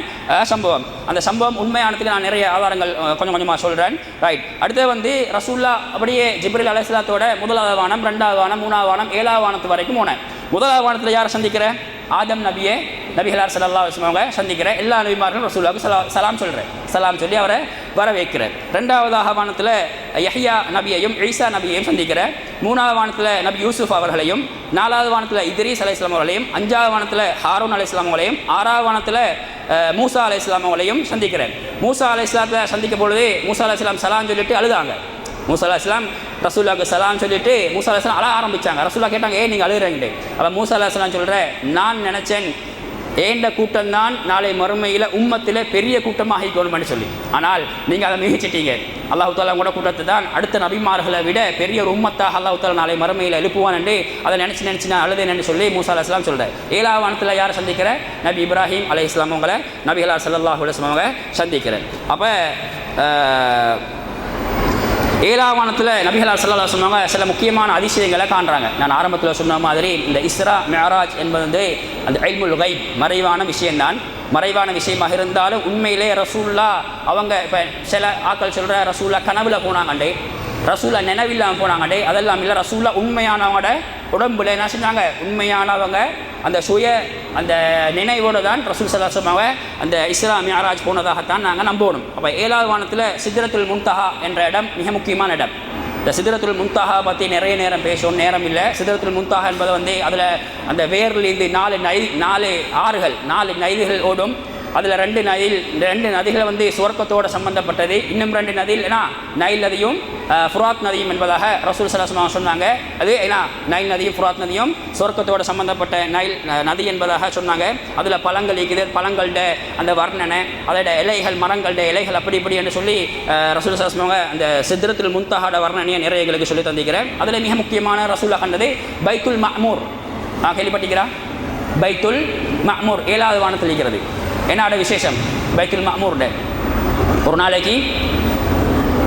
சம்பவம். அந்த சம்பவம் உண்மையானதுக்கு நான் நிறைய ஆதாரங்கள் கொஞ்சம் கொஞ்சமாக சொல்கிறேன். ரைட். அடுத்து வந்து ரசூல்லா அப்படியே ஜிப்ரீல் அலைஹிஸ்ஸலாத்தோட முதலாவது வானம், ரெண்டாவது வானம், மூணாவது வானம், ஏழாவது வானத்து வரைக்கும் போனேன். முதலாவது வானத்தில் யாரை சந்திக்கிற? ஆதம் நபியே நபிகளார் ஸல்லல்லாஹு அலைஹி வஸல்லம் அவங்க சந்திக்கிற எல்லா நபிமார்களும் ரசூலுல்லாஹ்வுக்கு சலாம் சொல்கிறேன், சலாம் சொல்லி அவரை வரவேற்கிறார். ரெண்டாவதாக வானத்தில் யஹ்யா நபியையும் ஈசா நபியையும் சந்திக்கிற. மூணாவது வானத்தில் நபி யூசுஃப் அவர்களையும், நாலாவது வானத்தில் இத்ரீஸ் அலைஹிஸ்ஸலாம் அவர்களையும், அஞ்சாவது வானத்தில் ஹாரூன் அலைஹிஸ்ஸலாம் அவர்களையும், ஆறாவது வானத்தில் மூசா அலைஹிஸ்ஸலாம் அவர்களையும் சந்திக்கிறேன். மூசா அலைஹிஸ்ஸலாத்தை சந்திக்கும் பொழுது மூசா அலைஹிஸ்ஸலாம் சலாம் சொல்லிட்டு அழுதாங்க. மூசா அலைஹிஸ்ஸலாம் ரசூலுல்லாஹ்க்கு சலாம் சொல்லிட்டு மூசா அலைஹிஸ்ஸலாம் அழ ஆரம்பித்தாங்க. ரசூலுல்லாஹ் கேட்டாங்க, ஏன் நீங்கள் அழுகிறீங்க? அப்போ மூசா அலைஹிஸ்ஸலாம் சொல்கிறேன், நான் நினச்சேன் ஏண்ட கூட்டம் தான் நாளை மறுமையில் உம்மத்தில் பெரிய கூட்டமாக ஆகிக்கணும்னு சொல்லி, ஆனால் நீங்கள் அதை மிகிச்சிட்டீங்க. அல்லாஹ் தஆலா கூட கூட்டத்தை தான் அடுத்த நபிமார்களை விட பெரிய ஒரு உம்மத்தாக அல்லாஹ் தஆலா நாளை மறுமையில் எழுப்புவான் என்று அதை நினச்சி நான் அழுதேன்னு சொல்லி மூசா அலைஹிஸ்ஸலாம் சொல்கிறேன். ஏழாவது வானத்தில் யாரை சந்திக்கிற? நபி இப்ராஹிம் அலைஹிஸ்ஸலாம் அவங்களை நபிகளார் ஸல்லல்லாஹு அலைஹி வஸல்லம் அவங்க சந்திக்கிறேன். அப்போ ஏழாவது வானத்தில் நபிகளார் ஸல்லல்லாஹு அலைஹி வஸல்லம் அவங்க சில முக்கியமான அதிசயங்களை காண்றாங்க. நான் ஆரம்பத்தில் சொன்ன மாதிரி இந்த இஸ்ரா மிஅராஜ் என்பது வந்து அந்த இல்முல் கைப் மறைவான விஷயம்தான். மறைவான விஷயமாக இருந்தாலும் உண்மையிலே ரசூல்லா அவங்க இப்போ சில ஆக்கள் சொல்கிற ரசூல்லா கனவுல போனாங்கண்டே, ரசூல்லா நினைவில்லாமல் போனாங்கண்டே, அதெல்லாம் இல்லை. ரசூல்லா உண்மையானவங்களோட உடம்புல என்ன செஞ்சாங்க? உண்மையானவங்க அந்த அந்த நினைவோடு தான் ரசூல் ஸல்லல்லாஹு அலைஹி வஸல்லம் அந்த இஸ்ரா மிஅராஜ் போனதாகத்தான் நாங்கள் நம்பணும். அப்போ ஏழாவது வானத்தில் சித்ரத்துல் முன்தஹா என்ற இடம் மிக முக்கியமான இடம். இந்த சித்ரத்துல் முன்தஹா பற்றி நிறைய நேரம் பேசணும், நேரம் இல்லை. சித்ரத்துல் முன்தஹா என்பது வந்து அதில் அந்த வேர்லேருந்து 4 ஆறுகள் 4 நதிகள் ஓடும். அதில் 2 நதிகள் வந்து சுவர்க்கத்தோடு சம்பந்தப்பட்டது. இன்னும் 2 நதிகள் ஏன்னா நைல் நதியும் ஃபுராத் நதியும் என்பதாக ரசூல் ஸல்லல்லாஹு அலைஹி வஸல்லம் சொன்னாங்க. அது ஏன்னா நைல் நதியும் ஃபுராத் நதியும் சுவர்க்கத்தோடு சம்பந்தப்பட்ட நதி என்பதாக சொன்னாங்க. அதில் பழங்கள் இருக்குது, பழங்கள்ட அந்த வர்ணனை, அதோட இலைகள், மரங்களோட இலைகள் அப்படி இப்படி என்று சொல்லி ரசூல் ஸல்லல்லாஹு அலைஹி வஸல்லம் அந்த சித்ரத்துல் முன்தஹாட வர்ணனையை நிறைய எங்களுக்கு சொல்லி தந்திக்கிறேன். அதில் மிக முக்கியமான ரசூலா கண்டது பைத்துல் மஅமூர். கேள்விப்பட்டிக்கிறா? பைத்துல் மஅமூர் 7வது வானத்தில் இருக்கிறது. என்னோட விசேஷம்? பைத்துல் மஅமூர்ட ஒரு நாளைக்கு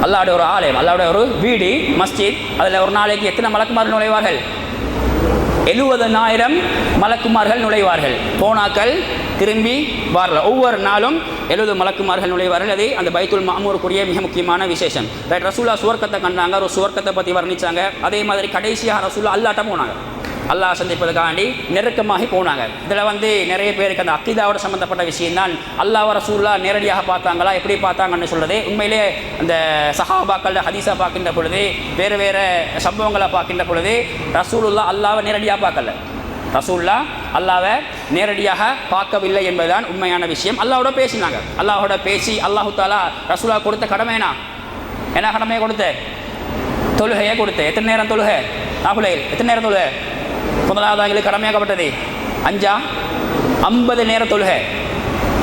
அல்லாஹ்வுடைய ஒரு ஆலயம், அல்லாஹ்வுடைய ஒரு வீடு, மஸ்ஜித். அதில் ஒரு நாளைக்கு எத்தனை மலக்குமார்கள் நுழைவார்கள்? 70,000 மலக்குமார்கள் நுழைவார்கள். போனாக்கள் திரும்பி வரல. ஒவ்வொரு நாளும் 70 மலக்குமார்கள் நுழைவார்கள். அது அந்த பைத்துல் மஅமூருக்குரிய மிக முக்கியமான விசேஷம். ரசூலா சுவர்க்கத்தை கண்டாங்க, ஒரு சுவர்க்கத்தை பற்றி வர்ணித்தாங்க. அதே மாதிரி கடைசியாக ரசூலா அல்லாஹ்ட்ட போனாங்க. அல்லாஹ் சந்திப்பதற்காண்டி நெருக்கமாகி போனாங்க. இதில் வந்து நிறைய பேருக்கு அந்த அக்கீதாவோட சம்மந்தப்பட்ட விஷயம்தான். அல்லாஹ் ரசூல்லா நேரடியாக பார்த்தாங்களா, எப்படி பார்த்தாங்கன்னு சொல்கிறது உண்மையிலே அந்த சஹாபாக்கள் ஹதீஸா பார்க்கின்ற பொழுது, வேறு வேறு சம்பவங்களை பார்க்கின்ற பொழுது ரசூலுல்லா அல்லாவை நேரடியாக பார்க்கல. ரசூல்லா அல்லாவை நேரடியாக பார்க்கவில்லை என்பதுதான் உண்மையான விஷயம். அல்லாஹோட பேசினாங்க. அல்லாஹோட பேசி அல்லாஹு தாலா ரசூலா கொடுத்த கடமைனா என்ன கடமையை கொடுத்த? தொழுகையை கொடுத்த. எத்தனை நேரம் தொழுகை? நாகுலையில் எத்தனை நேரம் தொழுகை? முதலாவது எங்களுக்கு கடமையாக்கப்பட்டது 50 நேர தொழுகை.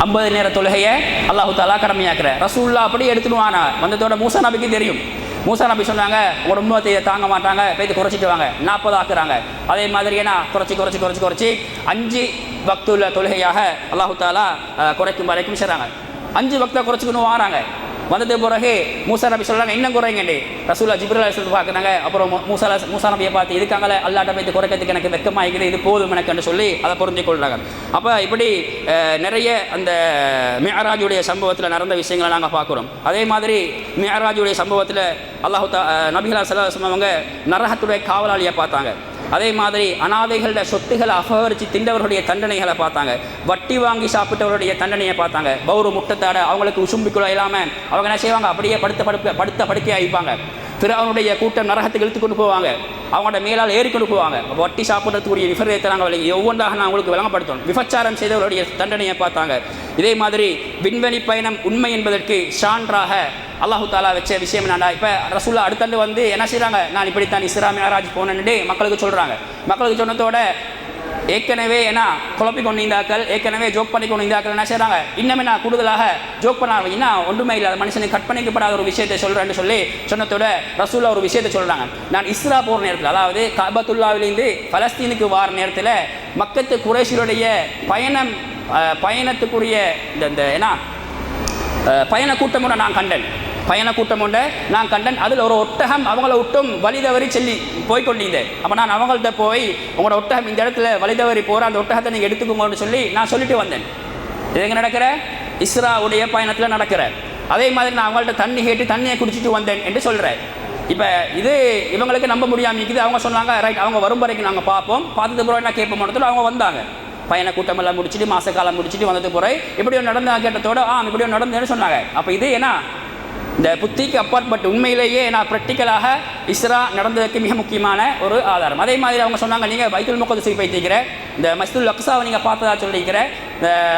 50 நேர தொழுகையை அல்லாஹு தாலா கடமையாக்குற. ரசூல்லா அப்படி எடுத்துடுவானா வந்ததோட மூசா நபிக்கு தெரியும். மூசா நபி சொன்னாங்க, உங்களோட உம்மத்தை தாங்க மாட்டாங்க, போய்த்து குறைச்சிட்டு வாங்க. 40 ஆக்குறாங்க. அதே மாதிரி ஏன்னா குறைச்சி 5 வக்துள்ள தொழுகையாக அல்லாஹு தாலா குறைக்கும் வரைக்கும் செய்கிறாங்க. 5 வக்தை குறைச்சிக்கணும் வராங்க. வந்தது பிறகு மூசா நபி சொல்கிறாங்க, இன்னும் குறைங்கண்டி. ரசூல்லா ஜிப்ரீல் அலைஹிஸ்ஸலாம் பார்க்குறாங்க. அப்புறம் மூசா நபியை பார்த்து இதுக்காங்களே அல்லாட்ட போய்த்து குறைக்கிறதுக்கு எனக்கு வெக்கமாகிக்குது, இது போதும் எனக்குன்னு சொல்லி அதை புரிஞ்சு கொள்கிறாங்க. அப்போ இப்படி நிறைய அந்த மிஅராஜுடைய சம்பவத்தில் நடந்த விஷயங்களை நாங்கள் பார்க்குறோம். அதே மாதிரி மிஅராஜுடைய சம்பவத்தில் நபிகளார் ஸல்லல்லாஹு அலைஹி வஸல்லம் அவங்க நரகத்துடைய காவலாளியை பார்த்தாங்க. அதே மாதிரி அனாதைகளோட சொத்துக்களை அபகரித்து திண்டவர்களுடைய தண்டனைகளை பார்த்தாங்க. வட்டி வாங்கி சாப்பிட்டவருடைய தண்டனையை பார்த்தாங்க. பௌரு முட்டத்தாட அவங்களுக்கு உசும்பிக்குள்ள இல்லாமல் அவங்க என்ன செய்வாங்க? அப்படியே படுத்த படுக்கையாக இருப்பாங்க. ஃபிரௌனுடைய கூட்டம் நரகத்துக்கு இழுத்து கொண்டு போவாங்க, அவங்களோட மேலால் ஏறி கொண்டு போவாங்க. வட்டி சாப்பிடக்கூடிய விபரீதத்தை நாங்கள் ஒவ்வொன்றாக நான் உங்களுக்கு விளங்கப்படுத்தணும். விபச்சாரம் செய்தவர்களுடைய தண்டனையை பார்த்தாங்க. இதே மாதிரி விண்வெளி பயணம் உண்மை என்பதற்கு சான்றாக அல்லாஹு தாலா வச்ச விஷயம் என்னடா, இப்போ ரசூல்லா அடுத்தண்டு வந்து என்ன செய்கிறாங்க, நான் இப்படித்தான் இஸ்ரா மிஅராஜ் போனேன்னு மக்களுக்கு சொல்கிறாங்க. மக்களுக்கு சொன்னதோட ஏற்கனவே என்ன குழப்பி கொண்டு இருந்தாக்கள், ஏற்கனவே ஜோக் பண்ணி கொண்டு இருந்தாக்கள் என்ன செய்கிறாங்க, இன்னுமே நான் கூடுதலாக ஜோக் பண்ணாங்க, என்ன ஒன்றுமே இல்லாத மனுஷனுக்கு கற்பனைக்கப்படாத ஒரு விஷயத்தை சொல்கிறேன்னு சொல்லி சொன்னதோட ரசூல்லா ஒரு விஷயத்தை சொல்கிறாங்க. நான் இஸ்ரா போகிற நேரத்தில், அதாவது கஅபத்துல்லாவிலிருந்து பலஸ்தீனுக்கு வார நேரத்தில் மக்கத்து குறைஷிகளுடைய பயணத்துக்குரிய இந்த என்ன பயண கூட்டம் நான் கண்டேன். பயண கூட்டம் உண்டு நான் கண்டன். அதில் ஒரு ஒட்டகம் அவங்கள விட்டும் வழிதவறி செல்லி போய்கொண்டிருந்தேன். அப்போ நான் அவங்கள்ட்ட போய் உங்களோட ஒட்டகம் இந்த இடத்துல வழிதவறி போகிற அந்த ஒட்டகத்தை நீங்கள் எடுத்துக்கோங்கன்னு சொல்லி நான் சொல்லிட்டு வந்தேன். இது எங்கே நடக்கிற, இஸ்ராவுடைய பயணத்தில் நடக்கிற. அதே மாதிரி நான் அவங்கள்ட்ட தண்ணி கேட்டு தண்ணியை குடிச்சிட்டு வந்தேன் என்று சொல்கிறேன். இப்போ இது இவங்களுக்கு நம்ப முடியாமல் இருக்குது. அவங்க சொன்னாங்க ரைட், அவங்க வரும் வரைக்கும் நாங்கள் பார்ப்போம், பார்த்தது பிறகு என்ன கேட்போம் இடத்துல அவங்க வந்தாங்க. பயண கூட்டமெல்லாம் முடிச்சுட்டு மாத காலம் முடிச்சுட்டு வந்தது பிறகு இப்படியோ நடந்த கேட்டதோட இப்படியோ நடந்தேன்னு சொன்னாங்க. அப்போ இது ஏன்னா இந்த புத்திக்கு அப்பாற்பட்டு உண்மையிலேயே நான் ப்ராக்டிக்கலாக இஸ்ரா நடந்ததுக்கு மிக முக்கியமான ஒரு ஆதாரம். அதே மாதிரி அவங்க சொன்னாங்க, நீங்கள் பைத்துல் முகத்தஸுக்கு போய்த்திருக்கிற இந்த மஸ்ஜிதுல் அக்ஸாவை நீங்கள் பார்த்ததா சொல்லியிருக்கிற,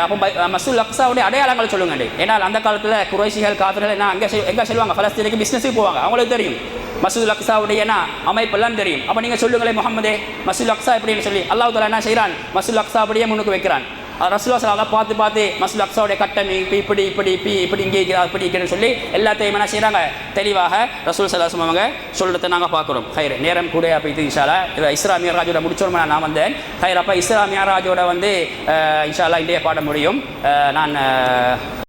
அப்போ மஸ்ஜிதுல் அக்ஸாவுடைய அடையாளங்கள் சொல்லுங்க. ஏன்னா அந்த காலத்தில் குறைஷிகள் காஃபிர்கள் என்ன எங்கே சொல்லுவாங்க, பலஸ்தீனுக்கு பிஸ்னஸுக்கு போவாங்க, அவங்களுக்கு தெரியும் மஸ்ஜிதுல் அக்ஸாவுடைய அமைப்பெல்லாம் தெரியும். அப்போ நீங்கள் சொல்லுங்களேன் முகமதே, மஸ்ஜிதுல் அக்ஸா எப்படின்னு சொல்லி அல்லாஹ் தஆலா என்ன செய்கிறான், மஸ்ஜிதுல் அக்ஸா அப்படியே முன்னுக்கு வைக்கிறான். ரசூலுல்லாஹி ஸல்லல்லாஹு அலைஹி வஸல்லம் பார்த்து மஸ்ஜிதுல் அக்ஸாவுடைய கட்டமைப்பு இப்படி இங்கே இருக்கிறா இப்படி இருக்கிறன்னு சொல்லி எல்லாத்தையும் என்ன செய்கிறாங்க தெளிவாக ரசூல் ஸல்லல்லாஹு அலைஹி வஸல்லம் அவங்க சொல்கிறத நாங்கள் பார்க்குறோம். ஹைர் நேரம் கூட போய்த்து இன்ஷா அல்லாஹ் இதை இஸ்ரா மிஅராஜோட முடிச்சோம்னா நான் வந்தேன். ஹைர் அப்போ இஸ்ரா மிஅராஜோட வந்து இன்ஷா அல்லாஹ் இன்றைய பாட முடியும். நான்